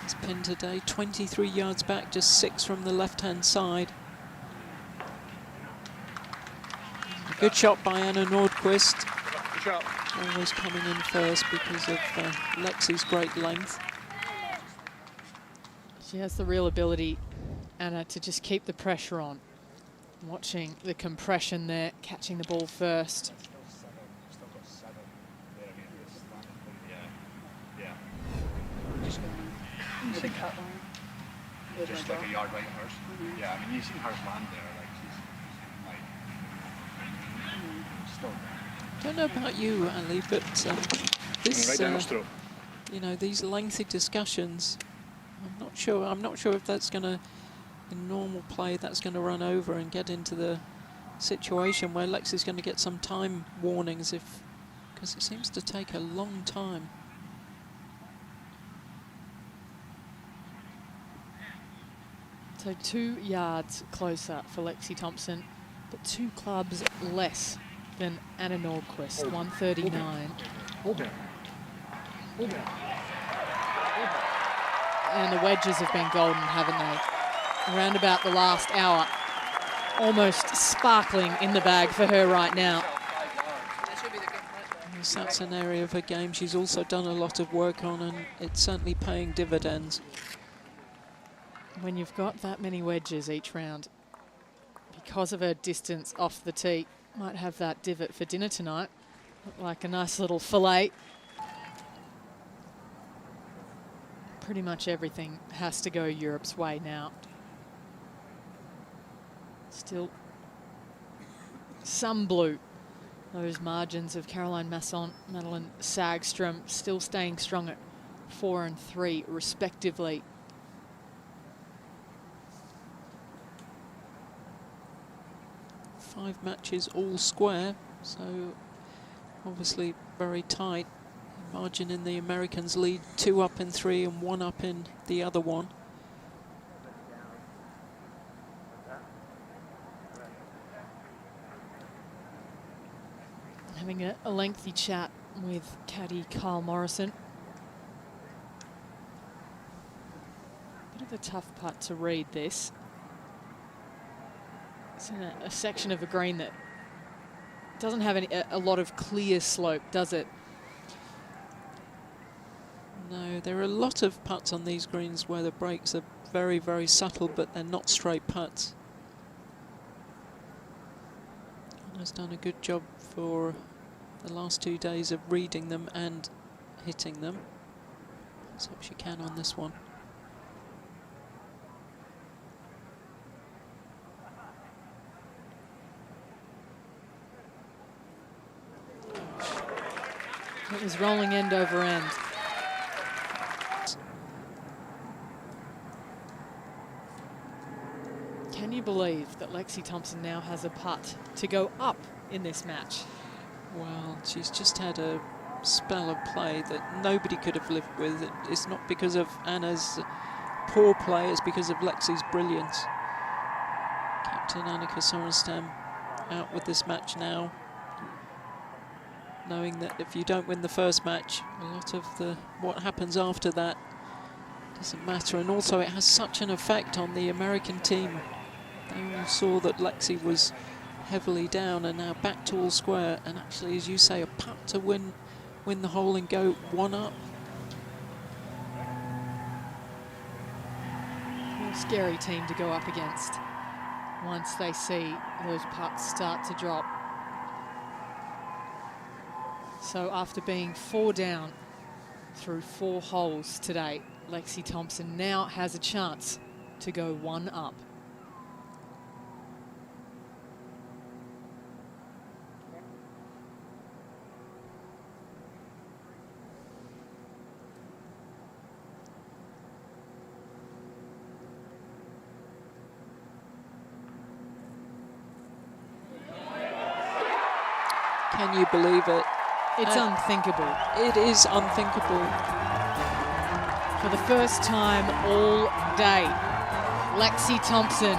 is pinned today, 23 yards back, just 6 from the left-hand side. A good shot by Anna Nordqvist. Good shot. Always coming in first because of Lexi's great length. She has the real ability, Anna, to just keep the pressure on. Watching the compression there, catching the ball first. Into the cut line. Just like a yard right of hers. Yeah, I mean, you've seen hers land there, like she's like, still there. Don't know about you, Ali, but this, Right down the stroke. you know, these lengthy discussions, I'm not sure if that's going to, in normal play, that's going to run over and get into the situation where Lexi's going to get some time warnings because it seems to take a long time. So 2 yards closer for Lexi Thompson, but 2 clubs less than Anna Nordqvist, 139. And the wedges have been golden, haven't they? Around about the last hour, almost sparkling in the bag for her right now. Yes, that's an area of her game she's also done a lot of work on, and it's certainly paying dividends. When you've got that many wedges each round, because of her distance off the tee, might have that divot for dinner tonight. Look like a nice little fillet. Pretty much everything has to go Europe's way now. Still some blue. Those margins of Caroline Masson, Madeline Sagström still staying strong at 4 and 3 respectively. Five matches all square, so obviously very tight. Margin in the Americans lead, 2 up in 3 and 1 up in the other one. Having a lengthy chat with caddy Kyle Morrison. Bit of a tough putt to read this. It's in a section of a green that doesn't have a lot of clear slope, does it? No, there are a lot of putts on these greens where the breaks are very, very subtle, but they're not straight putts. Anna's done a good job for the last 2 days of reading them and hitting them. Let's hope she can on this one. It was rolling end over end. Can you believe that Lexi Thompson now has a putt to go up in this match? Well, she's just had a spell of play that nobody could have lived with. It's not because of Anna's poor play, it's because of Lexi's brilliance. Captain Annika Sorenstam out with this match now, knowing that if you don't win the first match, a lot of what happens after that doesn't matter. And also it has such an effect on the American team. They all saw that Lexi was heavily down and now back to all square, and actually, as you say, a putt to win the hole and go 1 up. A scary team to go up against once they see those putts start to drop. So after being 4 down through 4 holes today, Lexi Thompson now has a chance to go 1 up. Can you believe it? It's unthinkable. It is unthinkable. For the first time all day, Lexi Thompson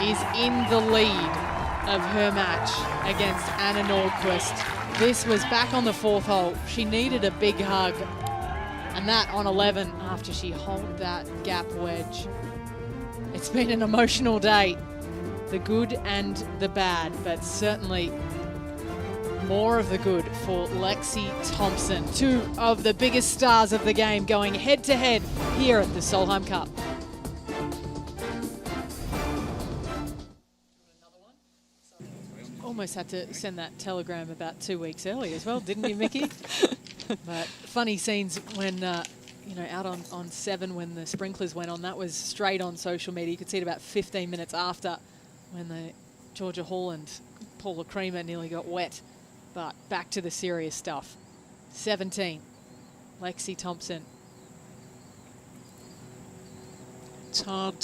is in the lead of her match against Anna Nordqvist. This was back on the 4th hole. She needed a big hug, and that on 11 after she holed that gap wedge. It's been an emotional day, the good and the bad, but certainly more of the good for Lexi Thompson. 2 of the biggest stars of the game going head-to-head here at the Solheim Cup. Almost had to send that telegram about 2 weeks early as well, didn't you, Mickey? But funny scenes when, you know, out on 7 when the sprinklers went on. That was straight on social media. You could see it about 15 minutes after when the Georgia Hall and Paula Creamer nearly got wet. But back to the serious stuff. 17, Lexi Thompson. It's hard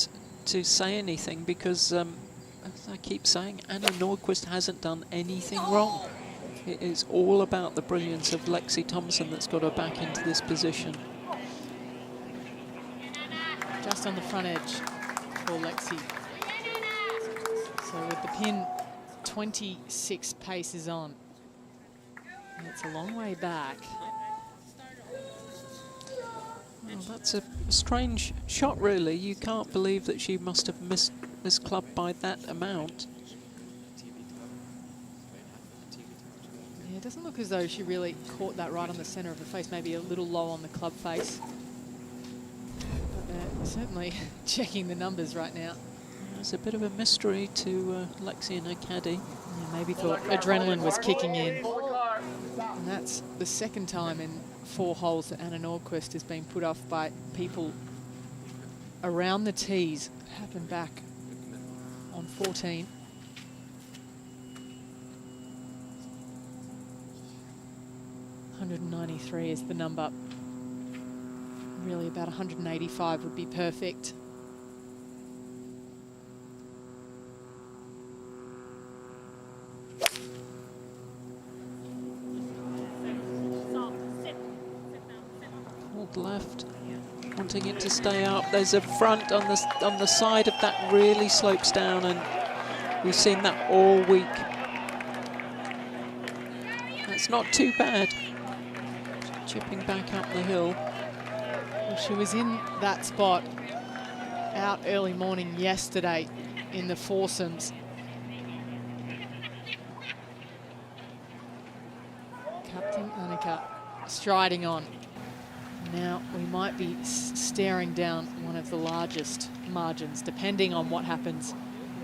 to say anything because, as I keep saying, Anna Nordqvist hasn't done anything wrong. It is all about the brilliance of Lexi Thompson that's got her back into this position. Just on the front edge for Lexi. So with the pin 26 paces on, it's a long way back. Well, that's a strange shot, really. You can't believe that she must have missed this club by that amount. Yeah, it doesn't look as though she really caught that right on the centre of the face, maybe a little low on the club face. But they're certainly checking the numbers right now. There's a bit of a mystery to Lexi and her caddy. Yeah, maybe thought adrenaline was kicking in. And that's the second time in 4 holes that Anna Nordqvist has been put off by people around the tees. Happened back on 14. $193 is the number. Really about 185 would be perfect. Pulled left, wanting it to stay up. There's a front on the side of that really slopes down, and we've seen that all week. That's not too bad. Chipping back up the hill. Well, she was in that spot out early morning yesterday in the foursomes. Captain Annika striding on. Now we might be staring down one of the largest margins, depending on what happens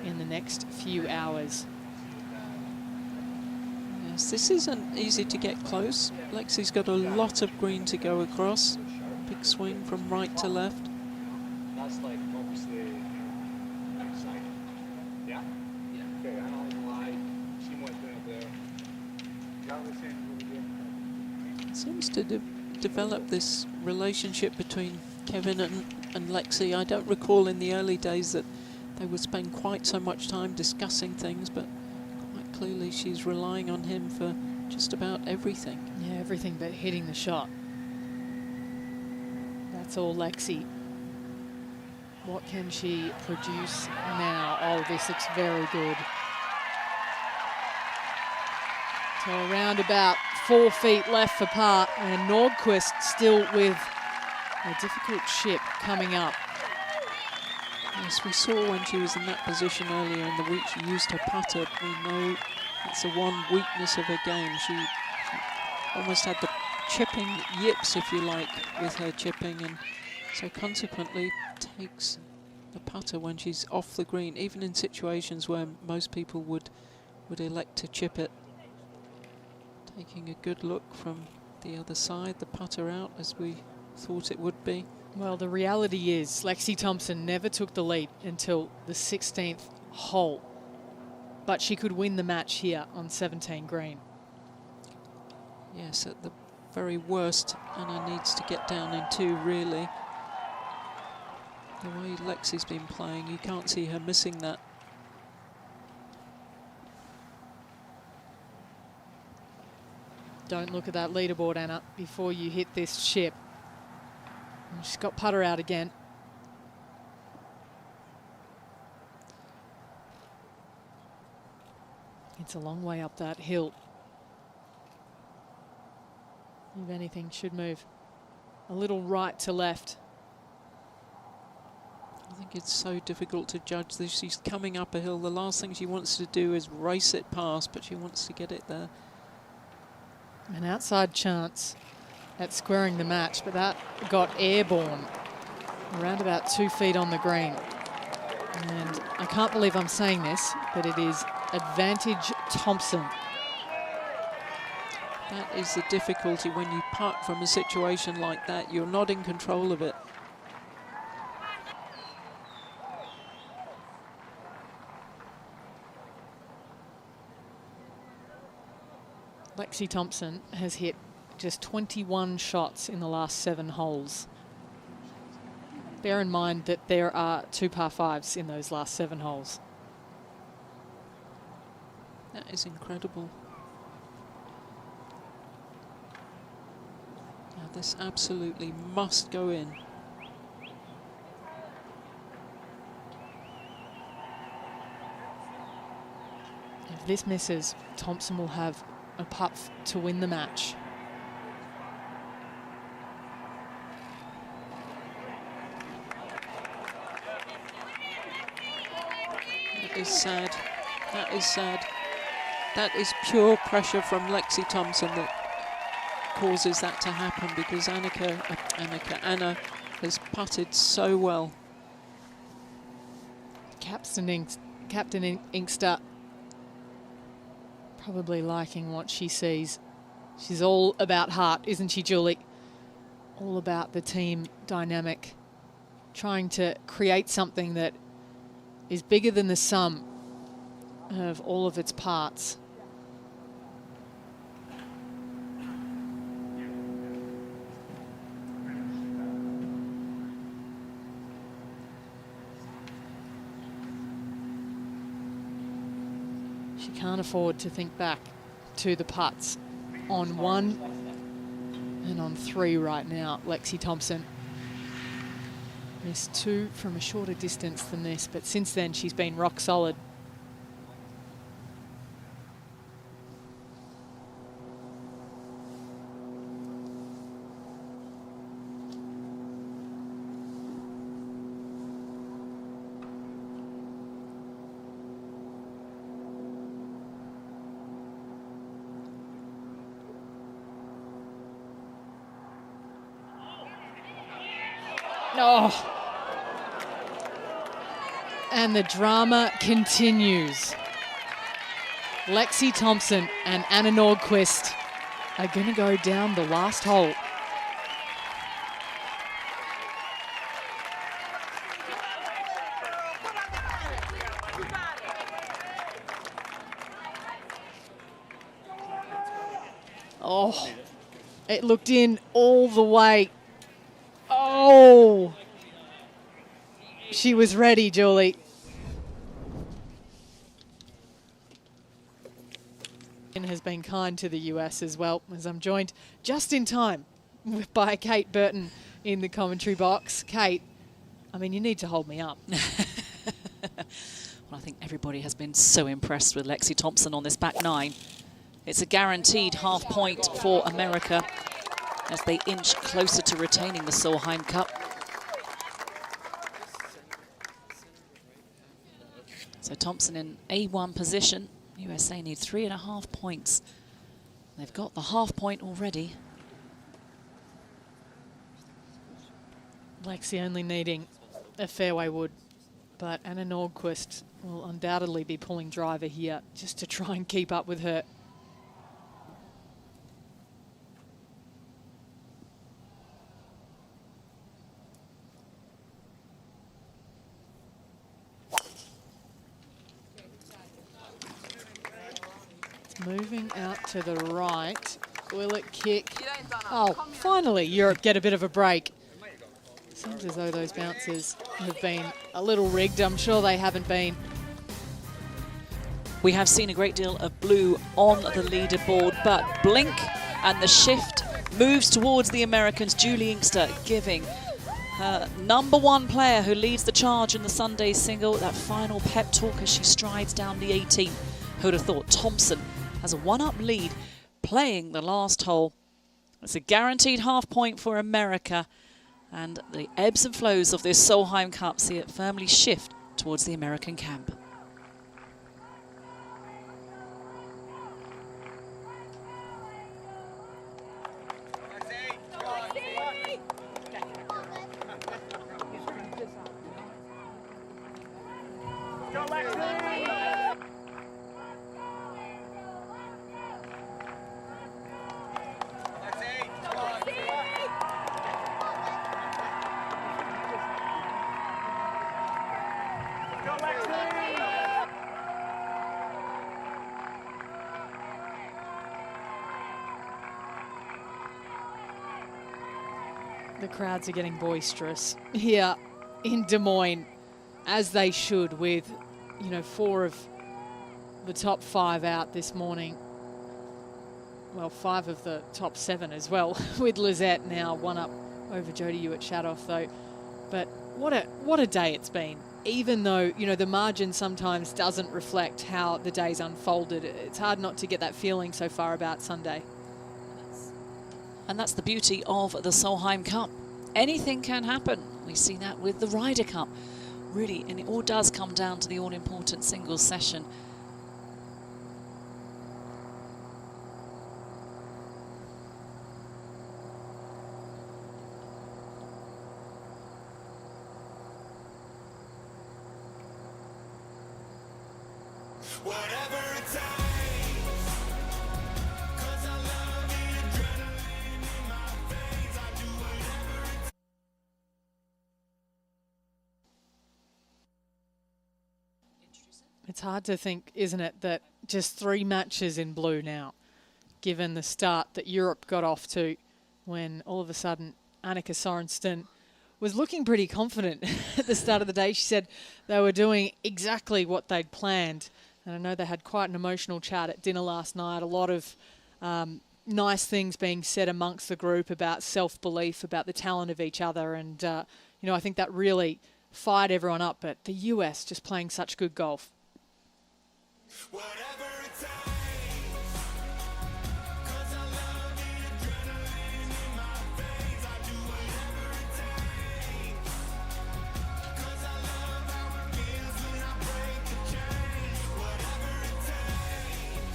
in the next few hours. Yes, this isn't easy to get close. Lexi's got a lot of green to go across. Big swing from right to left. That's like obviously outside. Yeah? Yeah. Okay, I don't lie. See what's there. Yeah, we're saying what we're doing. Seems to develop this relationship between Kevin and Lexi. I don't recall in the early days that they would spend quite so much time discussing things, but quite clearly she's relying on him for just about everything. Yeah, everything but hitting the shot. That's all Lexi. What can she produce now? Oh, this looks very good. So around about 4 feet left for par, and Nordqvist still with a difficult chip coming up. Yes, we saw when she was in that position earlier in the week, she used her putter. We know that's the one weakness of her game. She almost had the chipping yips, if you like, with her chipping, and so consequently takes the putter when she's off the green, even in situations where most people would elect to chip it. Taking a good look from the other side, the putter out as we thought it would be. Well, the reality is Lexi Thompson never took the lead until the 16th hole, but she could win the match here on 17 green. Yes, at the very worst, Anna needs to get down in 2, really. The way Lexi's been playing, you can't see her missing that. Don't look at that leaderboard, Anna, before you hit this chip. And she's got putter out again. It's a long way up that hill. If anything, should move a little right to left. I think it's so difficult to judge this. She's coming up a hill. The last thing she wants to do is race it past, but she wants to get it there. An outside chance at squaring the match, but that got airborne around about 2 feet on the green. And I can't believe I'm saying this, but it is advantage Thompson. That is the difficulty when you putt from a situation like that. You're not in control of it. Lexi Thompson has hit just 21 shots in the last 7 holes. Bear in mind that there are 2 par 5s in those last 7 holes. That is incredible. Now this absolutely must go in. If this misses, Thompson will have a putt to win the match. That is sad. That is sad. That is pure pressure from Lexi Thompson that causes that to happen, because Anna has putted so well. Captain Inkster probably liking what she sees. She's all about heart, isn't she, Julie? All about the team dynamic, trying to create something that is bigger than the sum of all of its parts. She can't afford to think back to the putts on 1 and on 3 right now. Lexi Thompson missed 2 from a shorter distance than this, but since then she's been rock solid. Oh. And the drama continues. Lexi Thompson and Anna Nordqvist are going to go down the last hole. Oh, it looked in all the way. Oh, she was ready, Julie. And has been kind to the US as well, as I'm joined just in time by Kate Burton in the commentary box. Kate, I mean, you need to hold me up. Well, I think everybody has been so impressed with Lexi Thompson on this back 9. It's a guaranteed half point for America as they inch closer to retaining the Solheim Cup. So Thompson in A1 position. USA need 3.5 points. They've got the half point already. Lexi only needing a fairway wood, but Anna Nordqvist will undoubtedly be pulling driver here just to try and keep up with her. Moving out to the right. Will it kick? Oh, finally Europe get a bit of a break. Seems as though those bounces have been a little rigged. I'm sure they haven't been. We have seen a great deal of blue on the leaderboard, but blink and the shift moves towards the Americans. Julie Inkster giving her #1 player who leads the charge in the Sunday single that final pep talk as she strides down the 18th. Who would have thought? Thompson has a 1-up lead playing the last hole. It's a guaranteed half point for America, and the ebbs and flows of this Solheim Cup see it firmly shift towards the American camp. The crowds are getting boisterous here in Des Moines, as they should, with, you know, 4 of the top 5 out this morning. Well, 5 of the top 7 as well, with Lizette now 1 up over Jodie Hewitt-Shadoff though. But what a day it's been even though, you know, the margin sometimes doesn't reflect how the day's unfolded, it's hard not to get that feeling so far about Sunday. And that's the beauty of the Solheim Cup. Anything can happen. We see that with the Ryder Cup. Really, and it all does come down to the all-important singles session. Whatever it takes, 'cause I love the adrenaline in my veins. I do whatever it takes. It's hard to think, isn't it, that just 3 matches in blue now, given the start that Europe got off to when all of a sudden Annika Sorenstam was looking pretty confident at the start of the day. She said they were doing exactly what they'd planned. And I know they had quite an emotional chat at dinner last night. A lot of nice things being said amongst the group about self-belief, about the talent of each other. And, you know, I think that really fired everyone up. But the US just playing such good golf. Whatever it takes, 'cause I love the adrenaline in my veins. I do whatever it takes, 'cause I love how it feels when I break the chains. Whatever it takes,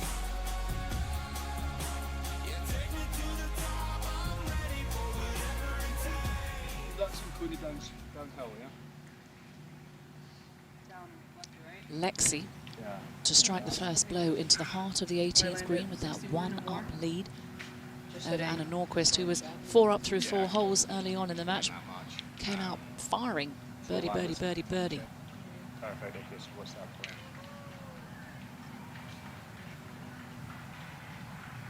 yeah, take me to the top. I'm ready for whatever it takes. That's included downhill, yeah? Down left to right. Lexi Yeah. to strike the first blow into the heart of the 18th green with that 1-up lead over Anna Nordqvist, who was 4 up through 4 holes early on in the match. Came out firing. Birdie, birdie, birdie, birdie. Perfect, okay, so what's that plan?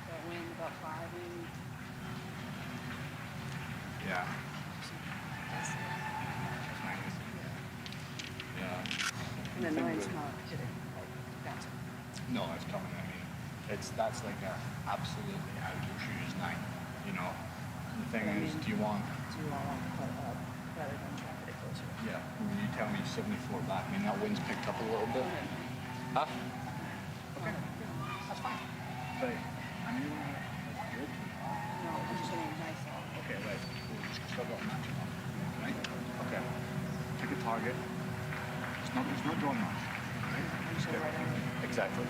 That wind about 5 in. Yeah. Yeah. And then mine's not hitting. No, it's coming at me. That's like a absolutely out of your shoes 9, you know. The thing is, do you want? Do you want to put up rather than try to get closer? Yeah. When you tell me 74 back, I mean that wind's picked up a little bit. Huh? Okay. That's fine. But I mean, like good. No, I'm just hitting nice off. Okay, right. Cool. Just still got a match on. Right? Okay. Pick a target. It's not drawing much. Right? Just So right on. Exactly.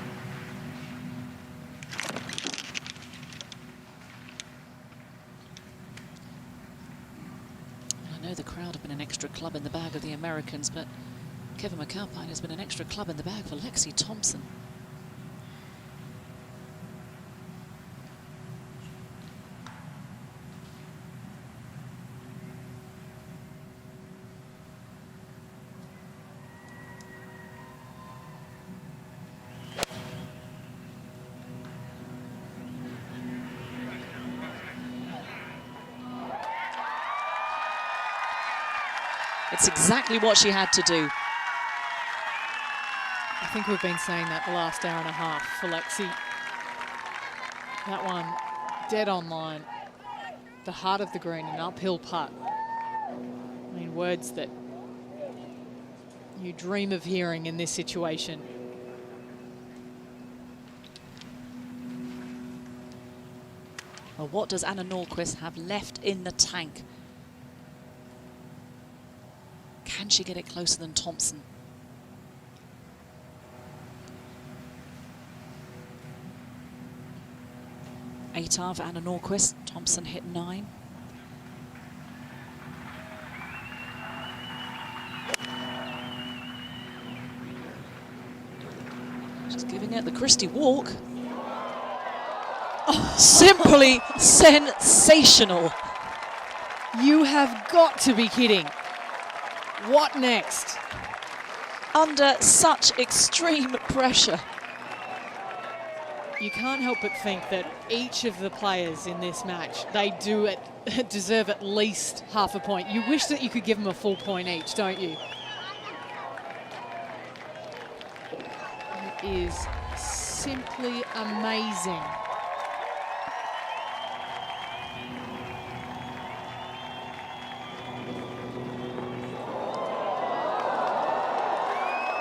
I know the crowd have been an extra club in the bag of the Americans, but Kevin McAlpine has been an extra club in the bag for Lexi Thompson. It's exactly what she had to do. I think we've been saying that the last hour and a half for Lexi. That one dead on line. The heart of the green, an uphill putt. I mean, words that you dream of hearing in this situation. Well, what does Anna Nordqvist have left in the tank? Can she get it closer than Thompson? Eight for Anna Nordqvist. Thompson hit 9. Just giving it the Christie walk. Oh, simply sensational. You have got to be kidding. What next? Under such extreme pressure. You can't help but think that each of the players in this match, they do deserve at least half a point. You wish that you could give them a full point each, don't you? It is simply amazing.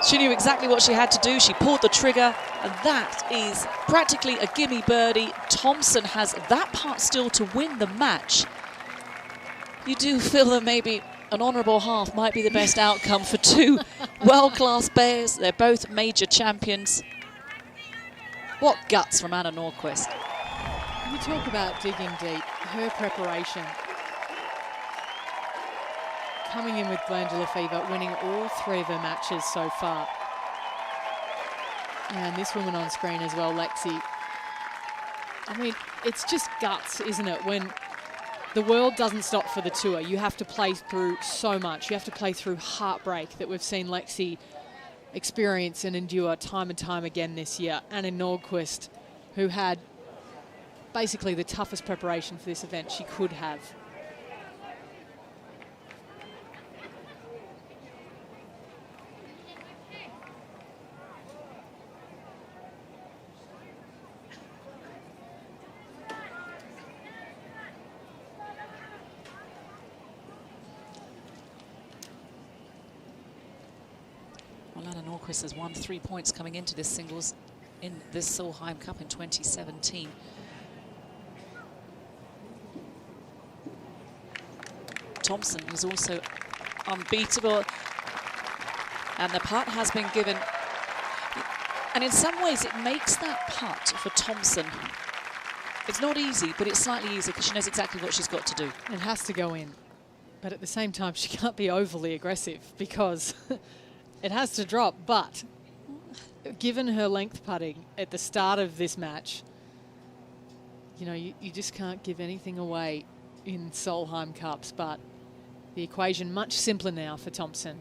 She knew exactly what she had to do. She pulled the trigger, and that is practically a gimme birdie. Thompson has that part still to win the match. You do feel that maybe an honourable half might be the best outcome for two world-class players. They're both major champions. What guts from Anna Nordqvist. You talk about digging deep, her preparation. Coming in with glandular fever, winning all 3 of her matches so far. And this woman on screen as well, Lexi. I mean, it's just guts, isn't it? When the world doesn't stop for the tour, you have to play through so much. You have to play through heartbreak that we've seen Lexi experience and endure time and time again this year. Anna Nordqvist, who had basically the toughest preparation for this event she could have. Well, Anna Nordqvist has won 3 points coming into this singles in this Solheim Cup in 2017. Thompson was also unbeatable, and the putt has been given. And in some ways, it makes that putt for Thompson. It's not easy, but it's slightly easier because she knows exactly what she's got to do. It has to go in, but at the same time, she can't be overly aggressive because it has to drop. But given her length putting at the start of this match, you know, you just can't give anything away in Solheim Cups, but the equation much simpler now for Thompson.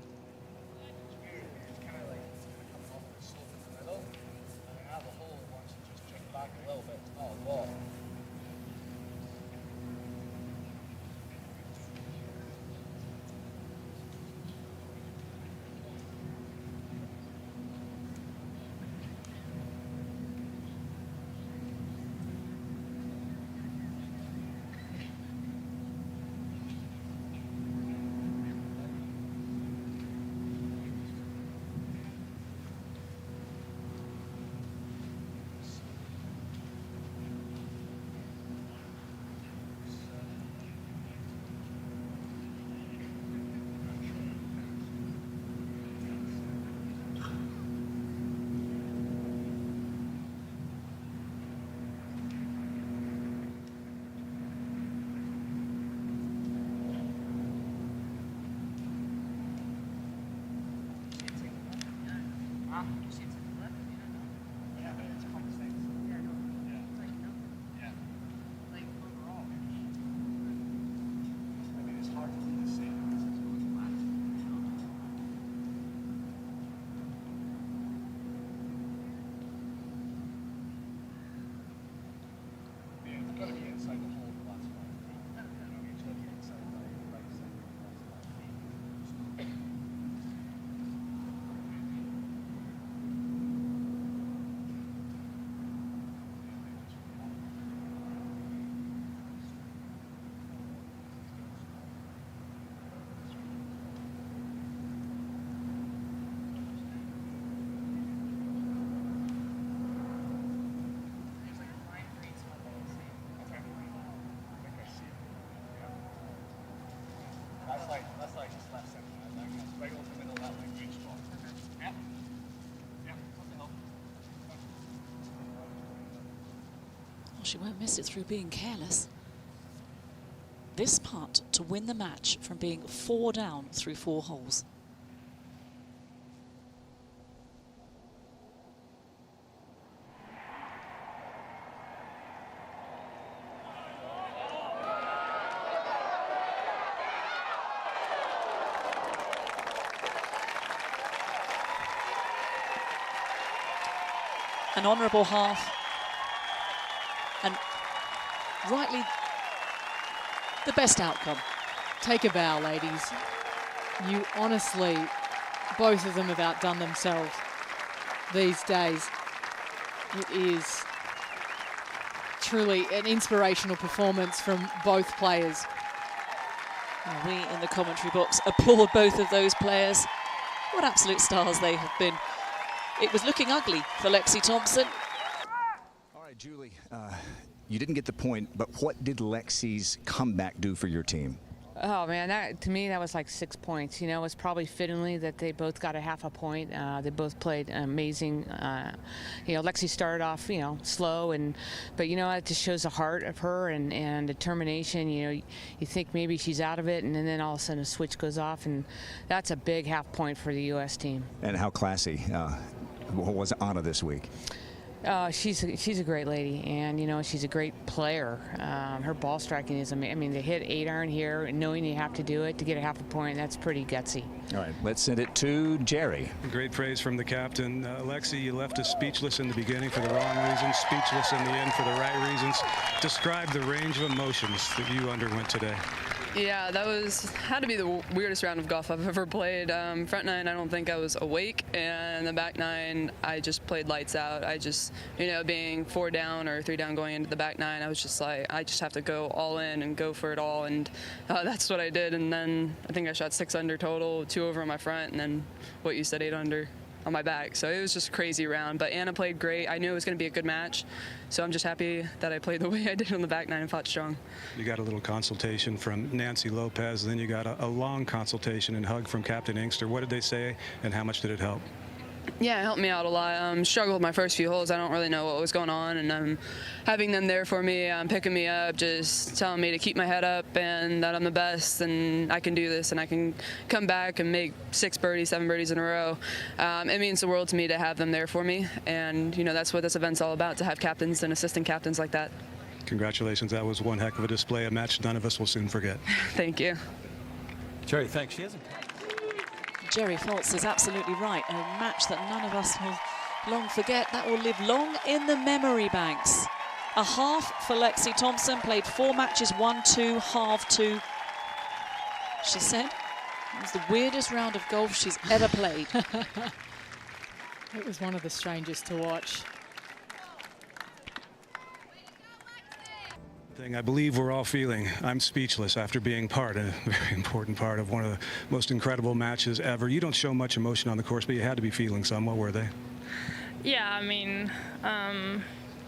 That's like just left center. That's right over the middle of that like green spot. Yeah. Yeah. What the hell? Well, she won't miss it through being careless. This putt to win the match from being 4 down through 4 holes. An honourable half, and rightly the best outcome. Take a bow, ladies. You honestly, both of them have outdone themselves these days. It is truly an inspirational performance from both players. We in the commentary box applaud both of those players. What absolute stars they have been. It was looking ugly for Lexi Thompson. All right, Julie, you didn't get the point, but what did Lexi's comeback do for your team? Oh man, to me that was like 6 points. You know, it was probably fittingly that they both got a half a point. They both played amazing. You know, Lexi started off, you know, slow, but you know, it just shows the heart of her and determination. You know, you think maybe she's out of it, and then all of a sudden a switch goes off, and that's a big half point for the U.S. team. And how classy was Anna this week? She's a great lady, and you know, she's a great player. Her ball striking is amazing. I mean, to hit 8-iron here and knowing you have to do it to get a half a point, that's pretty gutsy. All right, let's send it to Jerry. Great praise from the captain. Lexi, you left us speechless in the beginning for the wrong reasons, speechless in the end for the right reasons. Describe the range of emotions that you underwent today. Yeah, that had to be the weirdest round of golf I've ever played. Front nine, I don't think I was awake, and the back nine, I just played lights out. I just, you know, being 4 down or 3 down going into the back nine, I was just like, I just have to go all in and go for it all, and that's what I did. And then I think I shot 6 under total, 2 over on my front, and then what you said, 8 under on my back. So it was just a crazy round, but Anna played great. I knew it was going to be a good match, so I'm just happy that I played the way I did on the back nine and fought strong. You got a little consultation from Nancy Lopez, then you got a long consultation and hug from Captain Inkster. What did they say, and how much did it help? Yeah, it helped me out a lot. Struggled my first few holes. I don't really know what was going on, and having them there for me, picking me up, just telling me to keep my head up and that I'm the best and I can do this and I can come back and make 6 birdies, 7 birdies in a row. It means the world to me to have them there for me, and you know, that's what this event's all about, to have captains and assistant captains like that. Congratulations. That was one heck of a display, a match none of us will soon forget. Thank you. Jerry, thanks. She hasn't. Jerry Foltz is absolutely right. A match that none of us will long forget. That will live long in the memory banks. A half for Lexi Thompson. Played 4 matches, 1-2, half 2. She said it was the weirdest round of golf she's ever played. It was one of the strangest to watch. Thing I believe we're all feeling. I'm speechless after being a very important part of one of the most incredible matches ever. You don't show much emotion on the course, but you had to be feeling some. What were they? Yeah, I mean,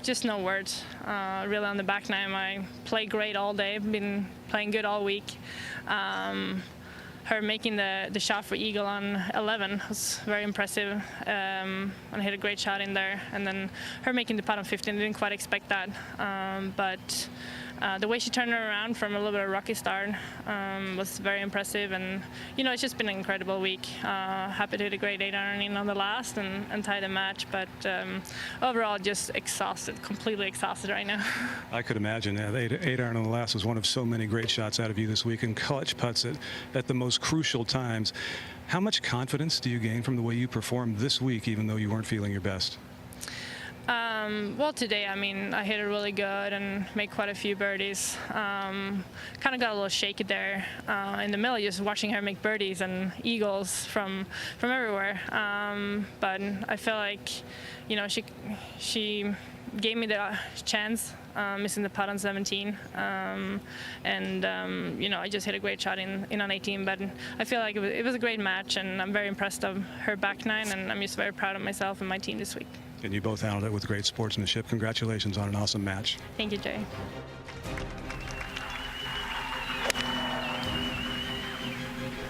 just no words. Really on the back nine, I played great all day. Been playing good all week. Her making the shot for eagle on 11 was very impressive. And hit a great shot in there. And then her making the putt on 15, didn't quite expect that. But the way she turned it around from a little bit of a rocky start was very impressive. And, you know, it's just been an incredible week. Happy to hit a great 8-iron in on the last and tie the match. But overall, just exhausted, completely exhausted right now. I could imagine. 8-iron on the last was one of so many great shots out of you this week, and clutch putts at the most crucial times. How much confidence do you gain from the way you performed this week, even though you weren't feeling your best? Well, today, I mean, I hit it really good and made quite a few birdies. Kind of got a little shaky there in the middle, just watching her make birdies and eagles from everywhere. But I feel like, you know, she gave me the chance, missing the putt on 17. You know, I just hit a great shot in on 18. But I feel like it was a great match, and I'm very impressed of her back nine, and I'm just very proud of myself and my team this week. And you both handled it with great sportsmanship. Congratulations on an awesome match. Thank you, Jay.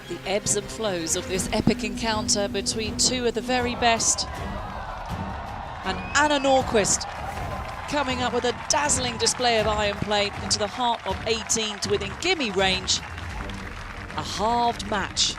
The ebbs and flows of this epic encounter between 2 of the very best. And Anna Nordqvist coming up with a dazzling display of iron play into the heart of 18 to within gimme range. A halved match